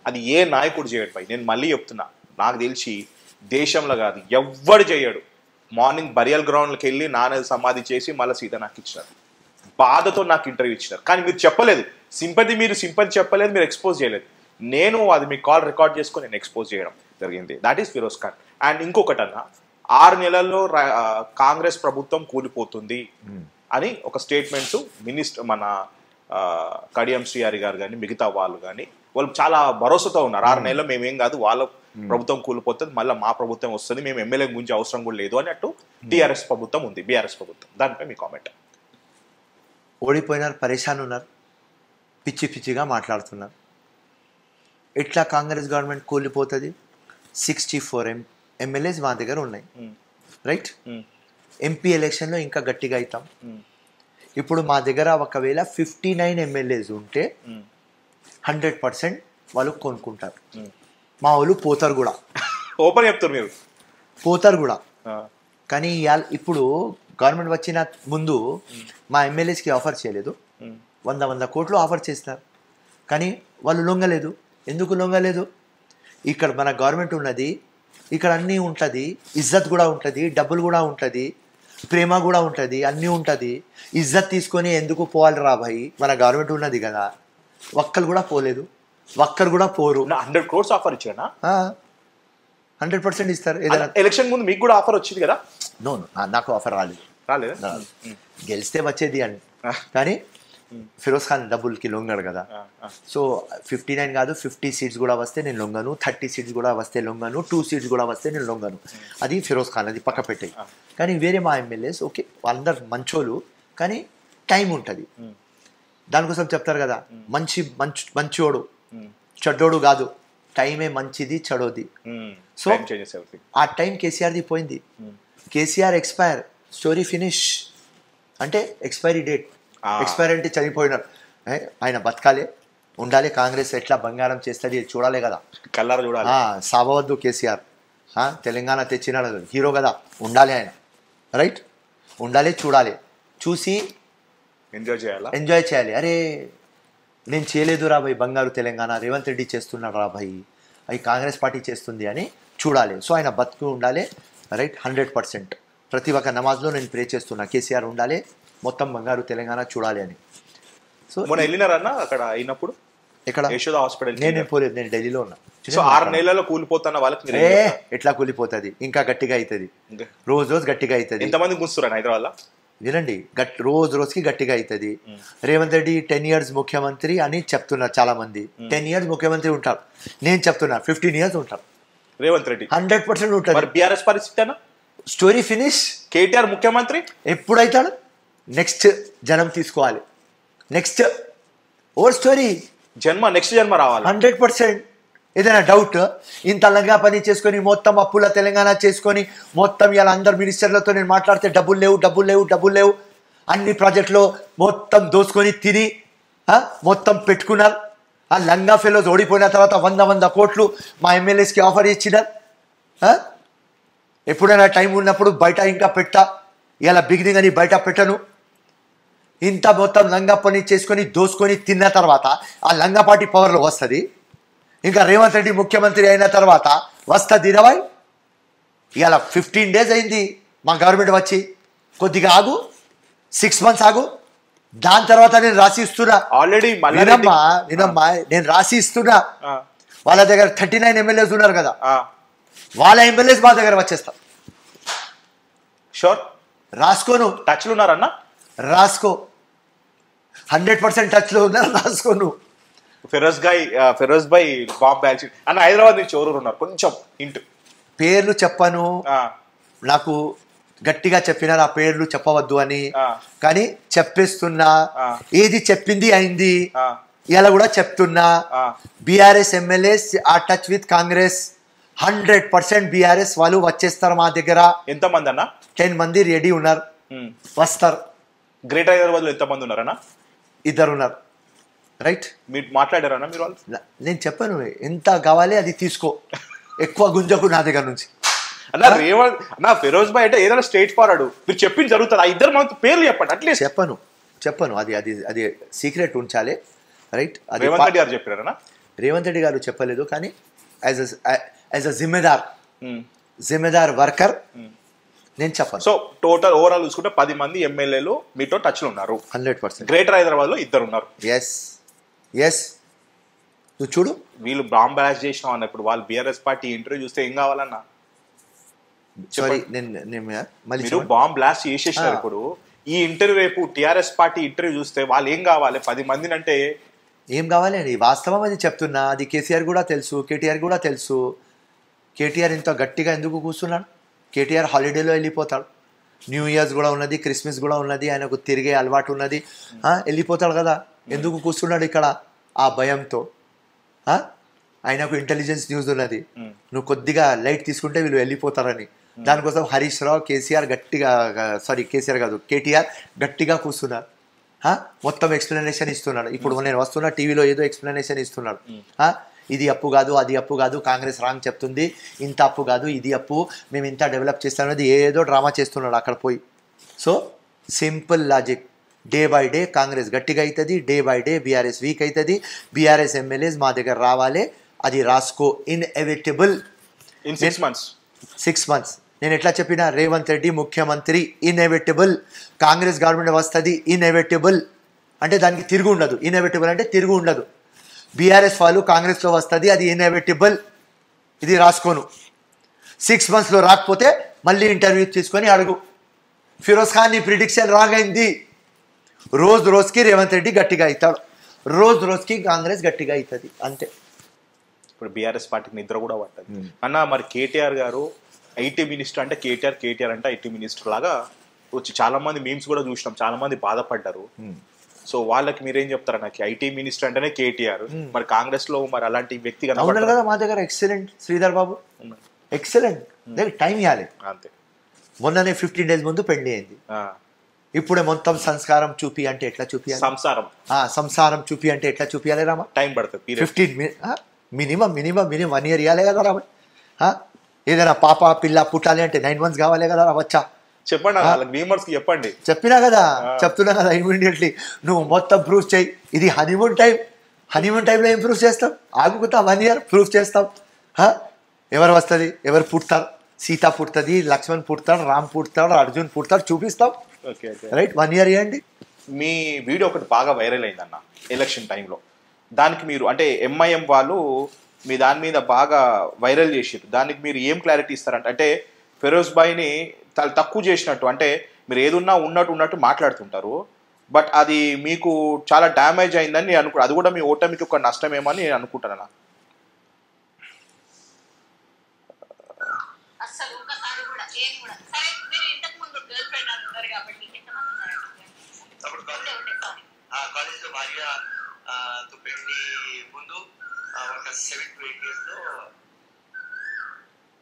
అది ఏ నాయకుడు చేయడు పై. నేను మళ్ళీ చెప్తున్నా, నాకు తెలిసి దేశంలో కాదు ఎవ్వడు చేయడు. మార్నింగ్ బరియల్ గ్రౌండ్కి వెళ్ళి నాన్న సమాధి చేసి మళ్ళీ సీదా నాకు ఇచ్చినారు, బాధతో నాకు ఇంటర్వ్యూ ఇచ్చినారు. కానీ మీరు చెప్పలేదు, మీరు సింపతి చెప్పలేదు, మీరు ఎక్స్పోజ్ చేయలేదు. నేను అది మీ కాల్ రికార్డ్ చేసుకొని నేను ఎక్స్పోజ్ చేయడం జరిగింది. That is Firoz Khan. And ఇంకొకటి అన్న, 6 నెలల్లో కాంగ్రెస్ ప్రభుత్వం కూలిపోతుంది అని ఒక స్టేట్మెంట్స్ మినిస్టర్ మన కడియం శ్రీహరి గారు కానీ మిగతా వాళ్ళు కానీ వాళ్ళు చాలా భరోసాతో ఉన్నారు. 6 నెలల్లో మేమేం కాదు, వాళ్ళ ప్రభుత్వం కూలిపోతుంది, మళ్ళీ మా ప్రభుత్వం వస్తుంది, మేము ఎమ్మెల్యే గురించి అవసరం కూడా లేదు అన్నట్టు టీఆర్ఎస్ ప్రభుత్వం ఉంది, బీఆర్ఎస్ ప్రభుత్వం. దానిపై మీ కామెంట్. ఓడిపోయినారు, పరేషాన్ ఉన్నారు, పిచ్చిగా మాట్లాడుతున్నారు. ఎట్లా కాంగ్రెస్ గవర్నమెంట్ కూలిపోతుంది? 64 ఎమ్మెల్యేస్ మా దగ్గర ఉన్నాయి, రైట్? ఎంపీ ఎలక్షన్లో ఇంకా గట్టిగా అవుతాం. ఇప్పుడు మా దగ్గర ఒకవేళ 59 ఎమ్మెల్యేస్ ఉంటే 100% వాళ్ళు కొనుక్కుంటారు. మా వాళ్ళు పోతారు కూడా, ఓపెన్ చెప్తారు, మీరు పోతారు కూడా. కానీ ఇప్పుడు గవర్నమెంట్ వచ్చిన ముందు మా ఎమ్మెల్యేస్కి ఆఫర్ చేయలేదు, 100 కోట్లు ఆఫర్ చేసినారు, కానీ వాళ్ళు లొంగలేదు. ఎందుకు లొంగలేదు? ఇక్కడ మన గవర్నమెంట్ ఉన్నది, ఇక్కడ అన్నీ ఉంటుంది, ఇజ్జత్ కూడా ఉంటుంది, డబ్బులు కూడా ఉంటుంది, ప్రేమ కూడా ఉంటుంది, అన్నీ ఉంటుంది. ఇజ్జత్ తీసుకొని ఎందుకు పోవాలి రా భాయ్, మన గవర్నమెంట్ ఉన్నది కదా. ఒక్కరు కూడా పోలేదు, ఒక్కరు కూడా పోరు. 100 crores ఆఫర్ ఇచ్చానా? 100% ఇస్తారు. ఏదైనా ఎలక్షన్ ముందు మీకు కూడా ఆఫర్ వచ్చింది కదా? నో, నాకు ఆఫర్ రాలేదు. గెలిస్తే వచ్చేది అని, కానీ ఫిరోజ్ ఖాన్ డబ్బులకి లొంగడు కదా. సో 59 కాదు, 50 సీట్స్ కూడా వస్తే నేను లొంగను, 30 సీట్స్ కూడా వస్తే లొంగను, 2 సీట్స్ కూడా వస్తే నేను లొంగను. అది ఫిరోజ్ ఖాన్, అది పక్క పెట్టాయి. కానీ వేరే మా ఎమ్మెల్యేస్ ఓకే, అందరు మంచోళ్ళు, కానీ టైం ఉంటుంది. దానికోసం చెప్తారు కదా, మంచోడు చెడ్డోడు కాదు, టైమే మంచిది చెడోది. సో ఆ టైం కేసీఆర్ది పోయింది. KCR expire, story finish. అంటే ఎక్స్పైరీ డేట్, ఎక్స్పైర్ అంటే చనిపోయినారు. ఆయన బతకాలి, ఉండాలి, కాంగ్రెస్ ఎట్లా బంగారం చేస్తుంది చూడాలి కదా, కల్లారా చూడాలి. సాబవద్దు కేసీఆర్, తెలంగాణ తెచ్చినాడు, హీరో కదా, ఉండాలి ఆయన, రైట్? ఉండాలి, చూడాలి, చూసి ఎంజాయ్ చేయాలి. అరే నేను చేయలేదు రా భయ్ బంగారు తెలంగాణ, రేవంత్ రెడ్డి చేస్తున్నాడు రా భయ్, అవి కాంగ్రెస్ పార్టీ చేస్తుంది అని చూడాలి. సో ఆయన బతుకు ఉండాలి, రైట్? 100%. ప్రతి ఒక్క నమాజ్లో నేను ప్రే చేస్తున్నా, కేసీఆర్ ఉండాలి, మొత్తం బంగారు తెలంగాణ చూడాలి అని. సో మొన్న వెళ్ళినారన్న అక్కడ అయినప్పుడు, ఇక్కడ యశోద హాస్పిటల్. నేను పోలేదు, నేను ఢిల్లీలో ఉన్నా. సో 6 నెలల్లో కూలిపోతున్న వాళ్ళకి ఎట్లా కూలిపోతుంది, ఇంకా గట్టిగా అవుతుంది, రోజు గట్టిగా అవుతుంది. ఎంతమంది కూర్చున్నారు హైదరాబాద్లో? వినండి, రోజుకి గట్టిగా అవుతుంది. రేవంత్ రెడ్డి 10 years ముఖ్యమంత్రి అని చెప్తున్నారు చాలా మంది. 10 years ముఖ్యమంత్రి ఉంటారు, నేను చెప్తున్నా 15 years ఉంటారు రేవంత్ రెడ్డి. 100% ఉంటారు. బీఆర్ఎస్ పరిస్థితి స్టోరీ ఫినిష్. కేటీఆర్ ముఖ్యమంత్రి ఎప్పుడైతాడు? నెక్స్ట్ జనం తీసుకోవాలి, నెక్స్ట్ ఓవర్ స్టోరీ, నెక్స్ట్ జన్మ రావాలి. 100%. ఏదైనా డౌట్? ఇంత లంగా పని చేసుకొని మొత్తం అప్పుల తెలంగాణ చేసుకొని మొత్తం ఇలా అందరు మినిస్టర్లతో నేను మాట్లాడితే డబ్బులు లేవు, అన్ని ప్రాజెక్టులో మొత్తం దోసుకొని తిని మొత్తం పెట్టుకున్నారు. ఆ లంగా ఫెలోస్ ఓడిపోయిన తర్వాత 100 కోట్లు మా ఎమ్మెల్యేస్కి ఆఫర్ ఇచ్చినారు. ఎప్పుడైనా టైం ఉన్నప్పుడు బయట ఇంకా పెట్టా, ఇలా బిగినింగ్ అని బయట పెట్టను. ఇంత మొత్తం లంగా పని చేసుకొని దోసుకొని తిన్న తర్వాత ఆ లంగాపాటి పవర్లో వస్తుంది. ఇంకా రేవంత్ రెడ్డి ముఖ్యమంత్రి అయిన తర్వాత వస్తుంది 20. ఇలా 15 days అయింది మా గవర్నమెంట్ వచ్చి. కొద్దిగా ఆగు, 6 months ఆగు, దాని తర్వాత నేను రాసి ఇస్తున్నా. ఆల్రెడీ వినమ్మా నేను రాసి ఇస్తున్నా. వాళ్ళ దగ్గర 39 MLAs ఉన్నారు కదా, వాళ్ళ ఎమ్మెల్యేస్ మా దగ్గర వచ్చేస్తాం. షూర్, రాసుకోను. టచ్లు ఉన్నారన్న? రాసుకో, 100% టచ్లో ఉన్నారు, రాసుకోను. ఫిరోజ్ భాయ్ బాంబ్ బ్యాచ్ అన్న హైదరాబాద్ నుంచి ఎవరు ఉన్నారు? కొంచెం ఇంటు పేర్లు చెప్పను, నాకు గట్టిగా చెప్పినారు ఆ పేర్లు చెప్పవద్దు అని, కానీ చెప్పేస్తున్నా. ఏది చెప్పింది అయింది, ఇలా కూడా చెప్తున్నా. బీఆర్ఎస్ ఎమ్మెల్యేస్ ఆ టచ్ విత్ కాంగ్రెస్, 100% బీఆర్ఎస్ వాళ్ళు వచ్చేస్తారు మా దగ్గర. ఎంతమంది అన్న? 10 మంది రెడీ ఉన్నారు, వస్తారు. గ్రేటర్ హైదరాబాద్ లో ఎంతమంది ఉన్నారన్న? 2 ఉన్నారు. రైట్, మీరు మాట్లాడారన్నా? మీరు వాళ్ళు? నేను చెప్పాను, ఎంత కావాలి అది తీసుకో, ఎక్కువ గుంజకు నా దగ్గర నుంచి. అన్న రేవంత్ అన్న ఫిరోజ్ భాయ్ అంటే ఏదైనా స్ట్రైట్ ఫార్వర్డ్, మీరు చెప్పింది జరుగుతుంది. ఆ ఇద్దరు మనకు పేర్లు చెప్పండి అట్లీస్ట్. చెప్పను, అది సీక్రెట్ ఉంచాలి. రైట్, రేవంత్ రెడ్డి గారు చెప్పారన్నా? రేవంత్ రెడ్డి గారు చెప్పలేదు, కానీ యాజ్ అ జిమ్మేదార్ వర్కర్ నేను చెప్పను. సో టోటల్ ఓవరాల్ చూసుకుంటే 10 మంది ఎమ్మెల్యేలు మీతో టచ్ లో ఉన్నారు. 100%. గ్రేటర్ హైదరాబాద్ లో 2 ఉన్నారు. ఎస్ నువ్వు చూడు, వీళ్ళు బాంబ్ బ్లాస్ట్ చేసినాం అన్నప్పుడు వాళ్ళు బీఆర్ఎస్ పార్టీ ఇంటర్వ్యూ చూస్తే ఏం కావాలన్నా? సారీ, మీరు బాంబ్ బ్లాస్ట్ చేసేసినారు. ఇప్పుడు ఈ ఇంటర్వ్యూ రేపు టిఆర్ఎస్ పార్టీ ఇంటర్వ్యూ చూస్తే వాళ్ళు ఏం కావాలి? 10 మందిని అంటే ఏం కావాలి అని వాస్తవం అది చెప్తున్నా. అది కేసీఆర్ కూడా తెలుసు, కేటీఆర్ కూడా తెలుసు. కేటీఆర్ ఇంత గట్టిగా ఎందుకు కూర్చున్నాడు? కేటీఆర్ హాలిడేలో వెళ్ళిపోతాడు. న్యూ ఇయర్స్ కూడా ఉన్నది, క్రిస్మస్ కూడా ఉన్నది, ఆయనకు తిరిగే అలవాటు ఉన్నది, వెళ్ళిపోతాడు కదా. ఎందుకు కూర్చున్నాడు ఇక్కడ? ఆ భయంతో. ఆయనకు ఇంటెలిజెన్స్ న్యూస్ ఉన్నది, నువ్వు కొద్దిగా లైట్ తీసుకుంటే వీళ్ళు వెళ్ళిపోతారని. దానికోసం హరీష్ రావు, కేసీఆర్ కాదు, కేటీఆర్ గట్టిగా కూర్చున్నారు. మొత్తం ఎక్స్ప్లెనేషన్ ఇస్తున్నాడు. ఇప్పుడు నేను వస్తున్నా టీవీలో ఏదో ఎక్స్ప్లెనేషన్ ఇస్తున్నాడు. ఇది అప్పు కాదు, అది అప్పు కాదు, కాంగ్రెస్ రాంగ్ చెప్తుంది, ఇంత అప్పు కాదు, ఇది అప్పు, మేము ఇంత డెవలప్ చేస్తామనేది ఏదో డ్రామా చేస్తున్నాడు అక్కడ పోయి. So simple logic, day by day Congress గట్టిగా అవుతుంది, day by day BRS week అవుతుంది. బీఆర్ఎస్ ఎమ్మెల్యేస్ మా దగ్గర రావాలి, అది రాసుకో. Inevitable in 6 months. నేను ఎట్లా చెప్పినా, రేవంత్ రెడ్డి ముఖ్యమంత్రి ఇన్ఎవిటబుల్, కాంగ్రెస్ గవర్నమెంట్ వస్తుంది ఇన్ఎవిటబుల్, అంటే దానికి తిరుగు ఉండదు. ఇన్ఎవిటబుల్ అంటే తిరుగు ఉండదు. బీఆర్ఎస్ వాళ్ళు కాంగ్రెస్లో వస్తుంది, అది ఇన్ఎవిటబుల్, ఇది రాసుకోను. 6 monthsలో రాకపోతే మళ్ళీ ఇంటర్వ్యూ తీసుకొని అడుగు. ఫిరోజ్ ఖాన్ నీ ప్రిడిక్షన్ రాంగ్ అయింది. రోజుకి రేవంత్ రెడ్డి గట్టిగా అవుతాడు, రోజుకి కాంగ్రెస్ గట్టిగా అవుతుంది, అంతే. ఇప్పుడు బీఆర్ఎస్ పార్టీకి నిద్ర కూడా పట్టదు అన్న. మరి కేటీఆర్ గారు ఐటీ మినిస్టర్ అంటే కేటీఆర్ అంటే ఐటీ మినిస్టర్ లాగా వచ్చి చాలా మంది మీమ్స్ కూడా చూసినాం, చాలా మంది బాధపడ్డారు. సో వాళ్ళకి మీరేం చెప్తారా? నాకు ఐటీ మినిస్టర్ అంటేనే కేటీఆర్, మరి కాంగ్రెస్ లో మరి అలాంటి వ్యక్తి ఉన్నారు కదా మా దగ్గర. Excellent Sridhar Babu, excellent. Time ఇవ్వాలి అంతే. మొన్ననే 15 days ముందు పెళ్లి అయింది. ఇప్పుడే మొత్తం సంస్కారం చూపి అంటే ఎట్లా చూపియాలి? సంసారం చూపి అంటే ఎట్లా చూపియాలి రామా? టైం పడుతుంది. 15 మినిమం 1 year ఇవ్వాలి కదా రామా. ఏదైనా పాప పిల్ల పుట్టాలి అంటే 9 months కావాలి కదా వచ్చా? చెప్పండి. చెప్పినా కదా, చెప్తున్నా కదా. ఇమీడియట్లీ నువ్వు మొత్తం ప్రూఫ్ చేయి. ఇది హనీమూన్ టైంలో ఏం ప్రూఫ్ చేస్తాం? ఆగుతా 1 year ప్రూఫ్ చేస్తాం. ఎవరు వస్తుంది, ఎవరు పుడతారు? సీత పుడుతుంది, లక్ష్మణ్ పుడతాడు, రామ్ పుడతాడు, అర్జున్ పుడతాడు, చూపిస్తాం. రైట్, 1 year ఇవ్వండి. మీ వీడియో ఒకటి బాగా వైరల్ అయిందన్న ఎలక్షన్ టైంలో. దానికి మీరు అంటే ఎంఐఎం వాళ్ళు మీ దాని మీద బాగా వైరల్ చేసారు. దానికి మీరు ఏం క్లారిటీ ఇస్తారంటే, అంటే ఫిరోజ్ భాయ్ని తక్కువ చేసినట్టు, అంటే మీరు ఏదున్నా ఉన్నట్టు మాట్లాడుతుంటారు, బట్ అది మీకు చాలా డ్యామేజ్ అయిందని నేను అనుకుంటా. అది కూడా మీ ఓటమికి ఒక నష్టమేమో అని నేను అనుకుంటాను. పెళ్లి ముందు ఒక 7 to 8 years లో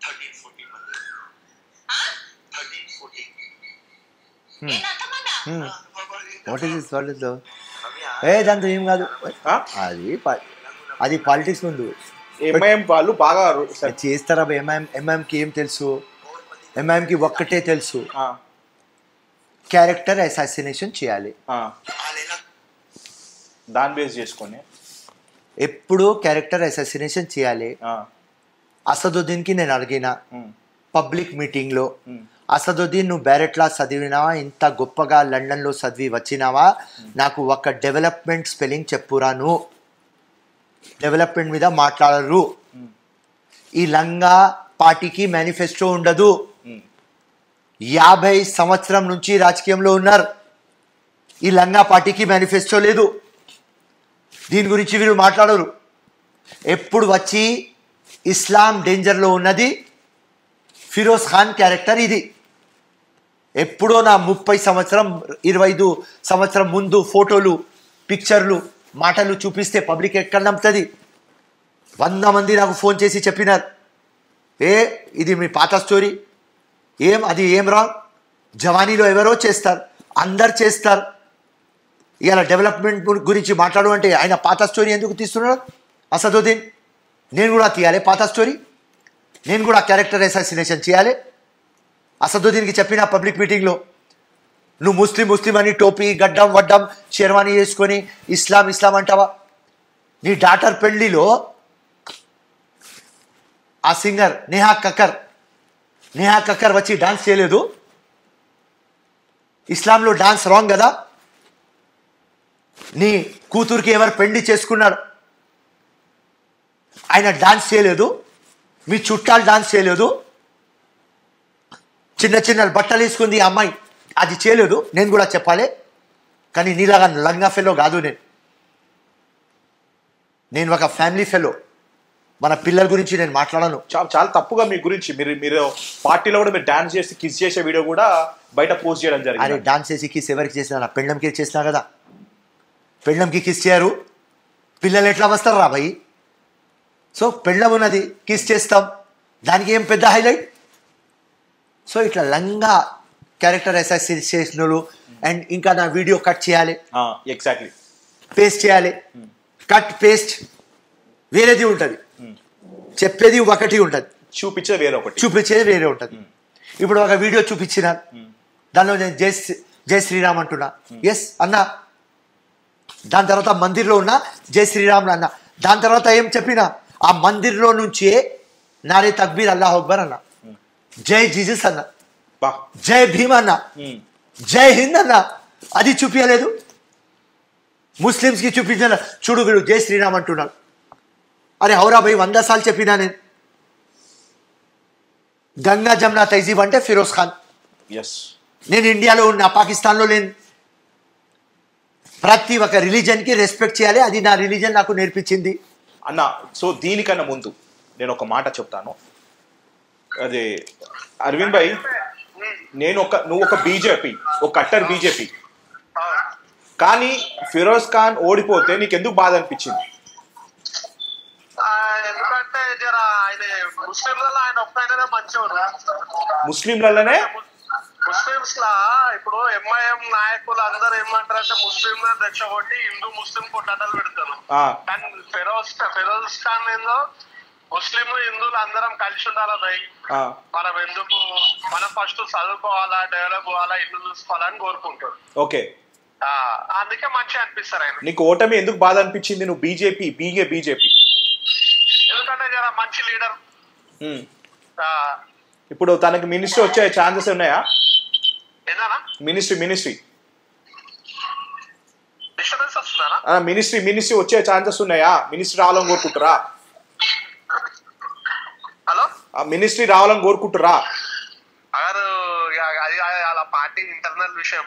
13-14 మంది. 13-14. దాంతో ఏం కాదు. అది అది పాలిటిక్స్ ముందు ఎంఐఎం వాళ్ళు బాగా చేస్తారా? ఎంఐఎంకి ఏం తెలుసు? ఎంఐఎంకి ఒక్కటే తెలుసు, క్యారెక్టర్ అసాసినేషన్ చేయాలి. దాని బేస్ చేసుకొని ఎప్పుడు క్యారెక్టర్ అసాసినేషన్ చేయాలి. అసదుద్దీన్కి నేను అడిగిన పబ్లిక్ మీటింగ్లో, అసదుద్దీన్ నువ్వు బ్యారెట్లా చదివినావా, ఇంత గొప్పగా లండన్లో చదివి వచ్చినావా, నాకు ఒక డెవలప్మెంట్ స్పెల్లింగ్ చెప్పురాను. డెవలప్మెంట్ మీద మాట్లాడరు. ఈ లంగా పార్టీకి మేనిఫెస్టో ఉండదు. 50 సంవత్సరం నుంచి రాజకీయంలో ఉన్నారు. ఈ లంగా పార్టీకి మేనిఫెస్టో లేదు. దీని గురించి వీరు మాట్లాడరు. ఎప్పుడు వచ్చి ఇస్లాం డేంజర్లో ఉన్నది ఫిరోజ్ ఖాన్ క్యారెక్టర్ ఇది. ఎప్పుడో నా 30 సంవత్సరం 25 సంవత్సరం ముందు ఫోటోలు, పిక్చర్లు, మాటలు చూపిస్తే పబ్లిక్ ఎక్కడ నమ్ముతుంది? 100 మంది నాకు ఫోన్ చేసి చెప్పినారు, ఇది మీ పాత స్టోరీ, అది ఏం రాంగ్, జవానీలో ఎవరో చేస్తారు, అందరు చేస్తారు. ఇలా డెవలప్మెంట్ గురించి మాట్లాడు అంటే ఆయన పాత స్టోరీ ఎందుకు తీస్తున్నాడు అసదుద్దీన్? నేను కూడా తీయాలి పాత స్టోరీ, నేను కూడా క్యారెక్టర్ అసాసినేషన్ చేయాలి. అసదుద్దీన్కి చెప్పిన పబ్లిక్ మీటింగ్లో, నువ్వు ముస్లిం అని టోపీ గడ్డం వడ్డం షెర్వానీ వేసుకొని ఇస్లాం అంటావా? నీ డాటర్ పెళ్లిలో ఆ సింగర్ నేహా కక్కర్ వచ్చి డాన్స్ చేయలేదు? ఇస్లాంలో డాన్స్ రాంగ్ కదా? నీ కూతురికి ఎవరు పెళ్లి చేసుకున్నాడు, ఆయన డాన్స్ చేయలేదు, మీ చుట్టాలు డాన్స్ చేయలేదు, చిన్న బట్టలు వేసుకుంది ఆ అమ్మాయి, అది చేయలేదు. నేను కూడా చెప్పాలి, కానీ నీలాగా లంగా ఫెలో కాదు. నేను ఒక ఫ్యామిలీ ఫెలో. మన పిల్లల గురించి నేను మాట్లాడను. చాలా తప్పుగా మీ గురించి మీరు పార్టీలో కూడా మీరు డాన్స్ చేసి కిస్ చేసే వీడియో కూడా బయట పోస్ట్ చేయడం జరిగింది. అరే డాన్స్ చేసి కిస్ ఎవరికి చేసినా? పెళ్ళంకి చేసినా కదా. పెళ్ళంకి కిస్ చేయరు, పిల్లలు ఎట్లా వస్తారు రా భయ్? సో పెళ్ళం ఉన్నది, కిస్ చేస్తాం, దానికి ఏం పెద్ద హైలైట్? సో ఇట్లా లంగా క్యారెక్టర్ అసాసినేషన్లు. అండ్ ఇంకా నా వీడియో కట్ చేయాలి, ఎగ్జాక్ట్లీ పేస్ట్ చేయాలి. కట్ పేస్ట్ వేరేది ఉంటుంది, చెప్పేది ఒకటి ఉంటుంది, చూపించేది వేరే ఉంటుంది. ఇప్పుడు ఒక వీడియో చూపించిన దానిలో నేను జై శ్రీరామ్ అంటున్నా, ఎస్ అన్నా. దాని తర్వాత మందిర్లో ఉన్న జై శ్రీరామ్ అన్న. దాని తర్వాత ఏం చెప్పినా ఆ మందిర్లో నుంచే నారే తక్బీర్ అల్లాహ్ అక్బర్ అన్న, జై జీసస్ అన్న, జై భీమ్ అన్న, జై హింద్ అన్న. అది చూపించలేదు. ముస్లిమ్స్కి చూపించిన చూడు వీడు జై శ్రీరామ్ అంటున్నాడు. అరే హౌరా భాయ్ 100 సార్లు చెప్పినా నేను. గంగా జమునా తహజీబ్ అంటే ఫిరోజ్ ఖాన్. నేను ఇండియాలో ఉన్నా, పాకిస్తాన్లో లేను. ప్రతి ఒక్క రిలీజన్కి రెస్పెక్ట్ చేయాలి, అది నా రిలీజన్ నాకు నేర్పించింది అన్న. సో దీనికన్నా ముందు నేను ఒక మాట చెప్తాను. అదే అరవింద్ భాయ్, నువ్వు ఒక బీజేపీ, ఒక కట్టర్ బీజేపీ, కానీ ఫిరోజ్ ఖాన్ ఓడిపోతే నీకు ఎందుకు బాధ అనిపించింది? ఎందుకంటే ఆయన ముస్లింలలో ఆయన ఒక్కనే మంచివాడు. ముస్లింలలోనే ముస్లిమ్స్ లా ఇప్పుడు ఎంఐఎం నాయకులు అందరూ ఏమంటారంటే ముస్లింలను రెచ్చగొట్టి హిందూ ముస్లిం కొట్లాటలు పెడతారు. కానీ ఫిరోజ్ ఖాన్ ఏందో ముస్లిం హిందువులు అందరం కలిసి ఉండాలి భయ్. మనం ఎందుకు, మనం ఫస్ట్ చదువుకోవాలా, డెవలప్ అవ్వాలా, ఇల్లు చూసుకోవాలని కోరుకుంటాడు. ఓకే, అందుకే మంచిగా అనిపిస్తారు ఆయన. నీకు ఓటమి ఎందుకు బాధ అనిపించింది? నువ్వు బీజేపీ ఎందుకంటే జర మంచి లీడర్. ఇప్పుడు తనకి మినిస్ట్రీ వచ్చే ఛాన్సెస్ ఉన్నాయా? మినిస్ట్రీ డిస్టర్బెన్స్ వస్తుందా? మినిస్ట్రీ వచ్చే ఛాన్సెస్ ఉన్నాయా? మినిస్ట్రీ రావాలని కోరుకుంటారా? హలో, మినిస్ట్రీ రావాలని కోరుకుంటారా? అది అలా పార్టీ ఇంటర్నల్ విషయం,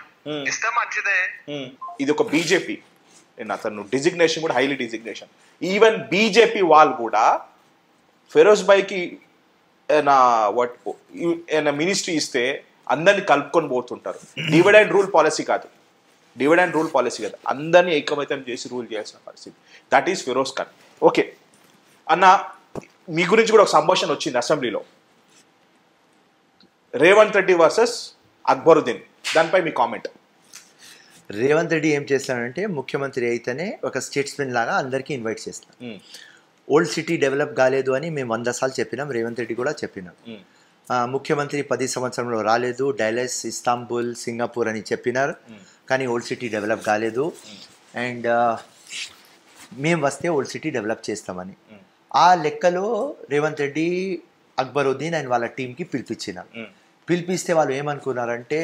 ఇస్తే మంచిదే. ఇది ఒక బీజేపీ, అతను డిజిగ్నేషన్ కూడా హైలీ డిజిగ్నేషన్. ఈవెన్ బీజేపీ వాళ్ళు కూడా ఫిరోజ్ భాయ్కి మినిస్ట్రీ ఇస్తే అందరినీ కలుపుకొని పోతుంటారు. డివైడ్ అండ్ రూల్ పాలసీ కాదు, అందరినీ ఐకమత్యం చేసి రూల్ చేయాల్సిన పరిస్థితి. That is Firoz Khan. Okay అన్న, మీ గురించి కూడా ఒక సంభాషణ వచ్చింది అసెంబ్లీలో, రేవంత్ రెడ్డి వర్సెస్ అక్బరుద్దీన్. దానిపై మీ కామెంట్. రేవంత్ రెడ్డి ఏం చేస్తానంటే ముఖ్యమంత్రి అయితేనే ఒక స్టేట్స్మెన్ లాగా అందరికీ ఇన్వైట్ చేస్తాను. ఓల్డ్ సిటీ డెవలప్ కాలేదు అని మేము 100 సార్లు చెప్పినాం, రేవంత్ రెడ్డి కూడా చెప్పినాం. ముఖ్యమంత్రి 10 సంవత్సరంలో రాలేదు, డైలస్, ఇస్తాంబుల్, సింగపూర్ అని చెప్పినారు, కానీ ఓల్డ్ సిటీ డెవలప్ కాలేదు. అండ్ మేము వస్తే ఓల్డ్ సిటీ డెవలప్ చేస్తామని ఆ లెక్కలో రేవంత్ రెడ్డి అక్బరుద్దీన్ అండ్ వాళ్ళ టీంకి పిలిపించినారు. పిలిపిస్తే వాళ్ళు ఏమనుకున్నారంటే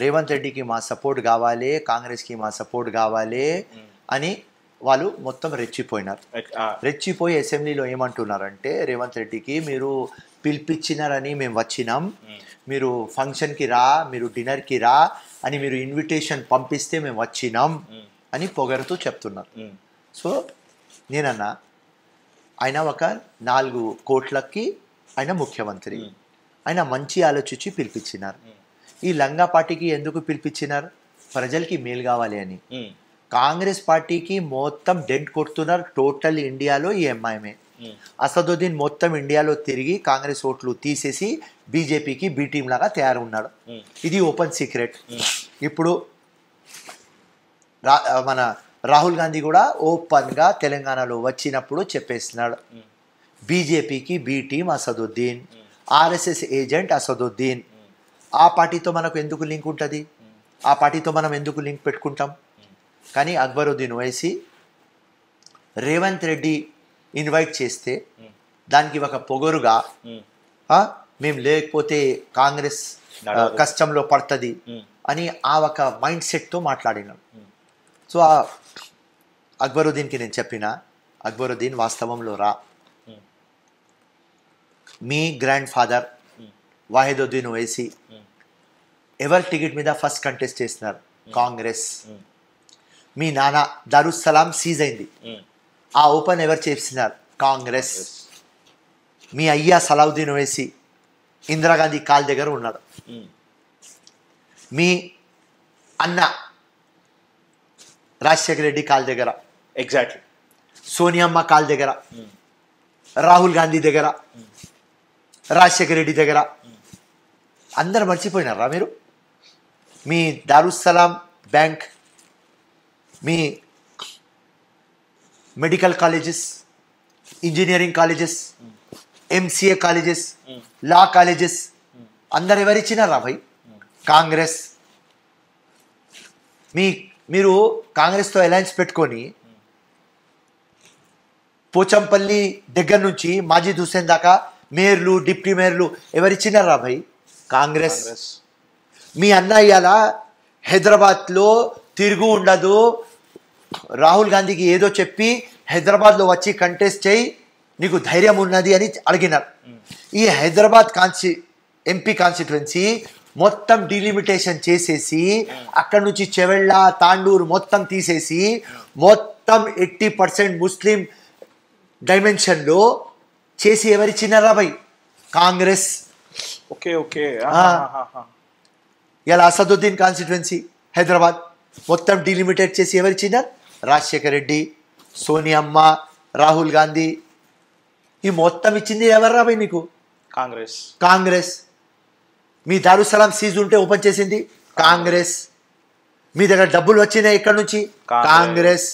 రేవంత్ రెడ్డికి మా సపోర్ట్ కావాలి, కాంగ్రెస్కి మా సపోర్ట్ కావాలి అని వాళ్ళు మొత్తం రెచ్చిపోయినారు. రెచ్చిపోయి అసెంబ్లీలో ఏమంటున్నారంటే రేవంత్ రెడ్డికి మీరు పిలిపించినారని మేము వచ్చినాం, మీరు ఫంక్షన్కి రా, మీరు డిన్నర్కి రా అని మీరు ఇన్విటేషన్ పంపిస్తే మేము వచ్చినాం అని పొగరుతూ చెప్తున్నారు. సో నేనన్నా ఆయన ఒక 4 కోట్లకి ఆయన ముఖ్యమంత్రి, ఆయన మంచి ఆలోచించి పిలిపించినారు. ఈ లంగా పార్టీకి ఎందుకు పిలిపించినారు? ప్రజలకి మేలు కావాలి అని. కాంగ్రెస్ పార్టీకి మొత్తం డెంట్ కొడుతున్నారు టోటల్ ఇండియాలో ఈ ఎంఐఎంఏ. అసదుద్దీన్ మొత్తం ఇండియాలో తిరిగి కాంగ్రెస్ ఓట్లు తీసేసి బీజేపీకి బి టీం లాగా తయారున్నాడు. ఇది ఓపెన్ సీక్రెట్. ఇప్పుడు మన రాహుల్ గాంధీ కూడా ఓపెన్గా తెలంగాణలో వచ్చినప్పుడు చెప్పేస్తున్నాడు, బీజేపీకి B team Asaduddin, RSS agent Asaduddin. ఆ పార్టీతో మనకు ఎందుకు లింక్ ఉంటుంది? ఆ పార్టీతో మనం ఎందుకు లింక్ పెట్టుకుంటాం? కానీ అక్బరుద్దీన్ ఓవైసీ రేవంత్ రెడ్డి ఇన్వైట్ చేస్తే దానికి ఒక పొగరుగా మేము లేకపోతే కాంగ్రెస్ కష్టంలో పడుతుంది అని ఆ ఒక మైండ్ సెట్తో మాట్లాడినాం. సో ఆ అక్బరుద్దీన్కి నేను చెప్పిన, అక్బరుద్దీన్ వాస్తవంలో రా, మీ గ్రాండ్ ఫాదర్ వాహిదుద్దీన్ ఓవైసీ ఎవరి టికెట్ మీద ఫస్ట్ కంటెస్ట్ చేస్తున్నారు? కాంగ్రెస్. మీ నాన్న దారుస్సలాం సీజ్ అయింది, ఆ ఓపెన్ ఎవరు చేస్తున్నారు? కాంగ్రెస్. మీ అయ్యా సలావుద్దీన్ ఓవైసీ ఇందిరాగాంధీ కాల్ దగ్గర ఉన్నాడు. మీ అన్న రాజశేఖర రెడ్డి కాల్ దగ్గర, ఎగ్జాక్ట్లీ సోనియమ్మ కాల్ దగ్గర, రాహుల్ గాంధీ దగ్గర, రాజశేఖర రెడ్డి దగ్గర. అందరు మర్చిపోయినారా మీరు? మీ దారుస్సలాం బ్యాంక్, మీ medical colleges, engineering colleges, MCA colleges, law colleges అందరు ఎవరిచ్చినారా భయ్? కాంగ్రెస్. మీరు కాంగ్రెస్తో అలయన్స్ పెట్టుకొని పోచంపల్లి దగ్గర నుంచి మాజీద్ హుస్సేన్ దాకా మేయర్లు, డిప్యూటీ మేయర్లు ఎవరిచ్చినారా భయ్? కాంగ్రెస్. మీ అన్న ఇవాళ హైదరాబాద్లో తిరుగు ఉండదు, రాహుల్ గాంధీకి ఏదో చెప్పి హైదరాబాద్లో వచ్చి కంటెస్ట్ చేయి, నీకు ధైర్యం ఉన్నది అని అడిగినారు. ఈ హైదరాబాద్ ఎంపీ కాన్స్టిట్యువెన్సీ మొత్తం డిలిమిటేషన్ చేసేసి అక్కడ నుంచి చెవెళ్ళ, తాండూరు మొత్తం తీసేసి మొత్తం 80% ముస్లిం డైమెన్షన్లో చేసి ఎవరిచ్చినారా భయ్? కాంగ్రెస్. Okay okay. ఇలా అసదుద్దీన్ కాన్స్టిట్యువెన్సీ హైదరాబాద్ మొత్తం డిలిమిటెడ్ చేసి ఎవరిచ్చినారు? రాజశేఖర రెడ్డి, సోనియమ్మ, రాహుల్ గాంధీ. ఈ మొత్తం ఇచ్చింది ఎవర్రా భయ్ నీకు? కాంగ్రెస్. కాంగ్రెస్. మీ దారుసలాం సీజ్ ఉంటే ఓపెన్ చేసింది కాంగ్రెస్. మీ దగ్గర డబ్బులు వచ్చినాయి ఎక్కడి నుంచి? కాంగ్రెస్.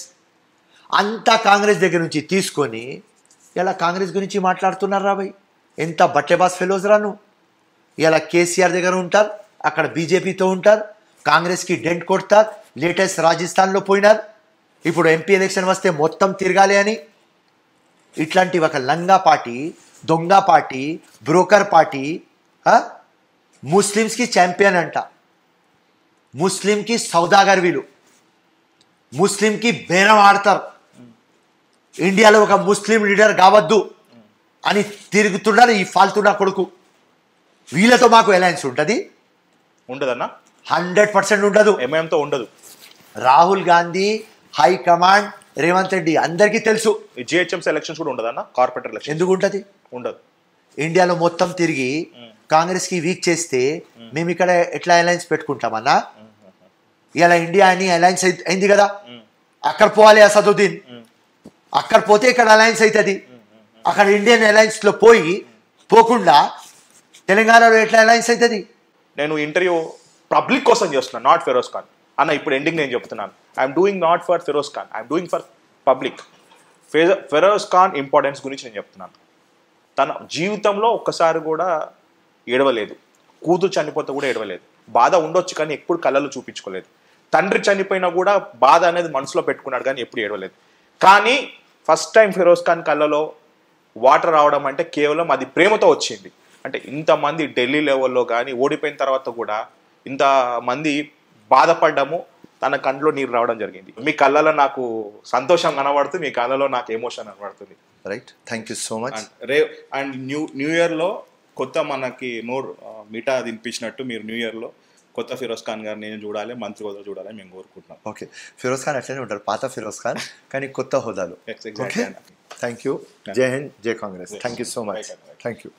అంతా కాంగ్రెస్ దగ్గర నుంచి తీసుకొని ఇలా కాంగ్రెస్ గురించి మాట్లాడుతున్నారా భయ్? ఎంత బట్టెబాస్ ఫెలోస్ రాను. ఇలా కేసీఆర్ దగ్గర ఉంటారు, అక్కడ బీజేపీతో ఉంటారు, కాంగ్రెస్కి డెంట్ కొడతారు. లేటెస్ట్ రాజస్థాన్లో పోయినారు, ఇప్పుడు ఎంపీ ఎలక్షన్ వస్తే మొత్తం తిరగాలి అని. ఇట్లాంటి ఒక లంగా పార్టీ, దొంగ పార్టీ, బ్రోకర్ పార్టీ ముస్లిమ్స్కి ఛాంపియన్ అంట. ముస్లింకి సౌదాగర్ వీళ్ళు, ముస్లింకి బేరం ఆడతారు. ఇండియాలో ఒక ముస్లిం లీడర్ కావద్దు అని తిరుగుతున్నారు ఈ ఫాల్తున్నా కొడుకు. వీళ్ళతో మాకు అలయన్స్ ఉంటుంది? ఉండదన్నా. 100% ఉండదు. ఎంఐఎంతో ఉండదు. రాహుల్ గాంధీ, హైకమాండ్, రేవంత్ రెడ్డి అందరికీ తెలుసు. జిహెచ్ఎంసీ ఎలక్షన్స్ కూడా ఉండదన్నా? కార్పొరేటర్ ఎలక్షన్ ఎందుకు ఉంటుంది? ఉండదు. ఇండియాలో మొత్తం తిరిగి కాంగ్రెస్కి వీక్ చేస్తే మేము ఇక్కడ ఎట్లా అలయన్స్ పెట్టుకుంటామన్నా? ఇలా ఇండియా అని అలయన్స్ అయింది కదా, అక్కడ పోవాలి అసదుద్దీన్, అక్కడ పోతే ఇక్కడ అలయన్స్ అవుతుంది. అక్కడ ఇండియన్ అలయన్స్లో పోకుండా తెలంగాణలో ఎట్లా అలయన్స్ అవుతుంది? నేను ఇంటర్వ్యూ పబ్లిక్ కోసం చేస్తున్నా, నాట్ ఫెరోజ్ ఖాన్. అన్న ఇప్పుడు ఎండింగ్ నేను చెప్తున్నాను, I'm doing not for Firoz Khan, I'm doing for public. Firoz Khan importance గురించి నేను చెప్తున్నాను. తన జీవితంలో ఒక్కసారి కూడా ఏడవలేదు, కూతురు చనిపోతే కూడా ఏడవలేదు. బాధ ఉండొచ్చు కానీ ఎప్పుడు కళ్ళలో చూపించుకోలేదు. తండ్రి చనిపోయినా కూడా బాధ అనేది మనసులో పెట్టుకున్నాడు కానీ ఎప్పుడు ఏడవలేదు. కానీ ఫస్ట్ టైం ఫిరోజ్ ఖాన్ కళ్ళలో వాటర్ రావడం అంటే కేవలం అది ప్రేమతో వచ్చింది. అంటే ఇంతమంది ఢిల్లీ లెవెల్లో కానీ ఓడిపోయిన తర్వాత కూడా ఇంతమంది బాధపడ్డము, తన కంట్లో నీరు రావడం జరిగింది. మీ కళ్ళలో నాకు సంతోషం కనబడుతుంది, మీ కళ్ళలో నాకు ఎమోషన్ కనబడుతుంది. Right, thank you so much. And new ఇయర్లో కొత్త మనకి మిఠా తినిపించినట్టు మీరు న్యూ ఇయర్లో కొత్త ఫిరోజ్ ఖాన్ గారు నేను చూడాలి, మంత్రి హోదా చూడాలని మేము కోరుకుంటున్నాం. ఓకే, ఫిరోజ్ ఖాన్ అట్లనే ఉంటారు, పాత ఫిరోజ్ ఖాన్ కానీ కొత్త హోదాలు. Thank you. జై హింద్, జై Congress. Thank you so much. Thank you.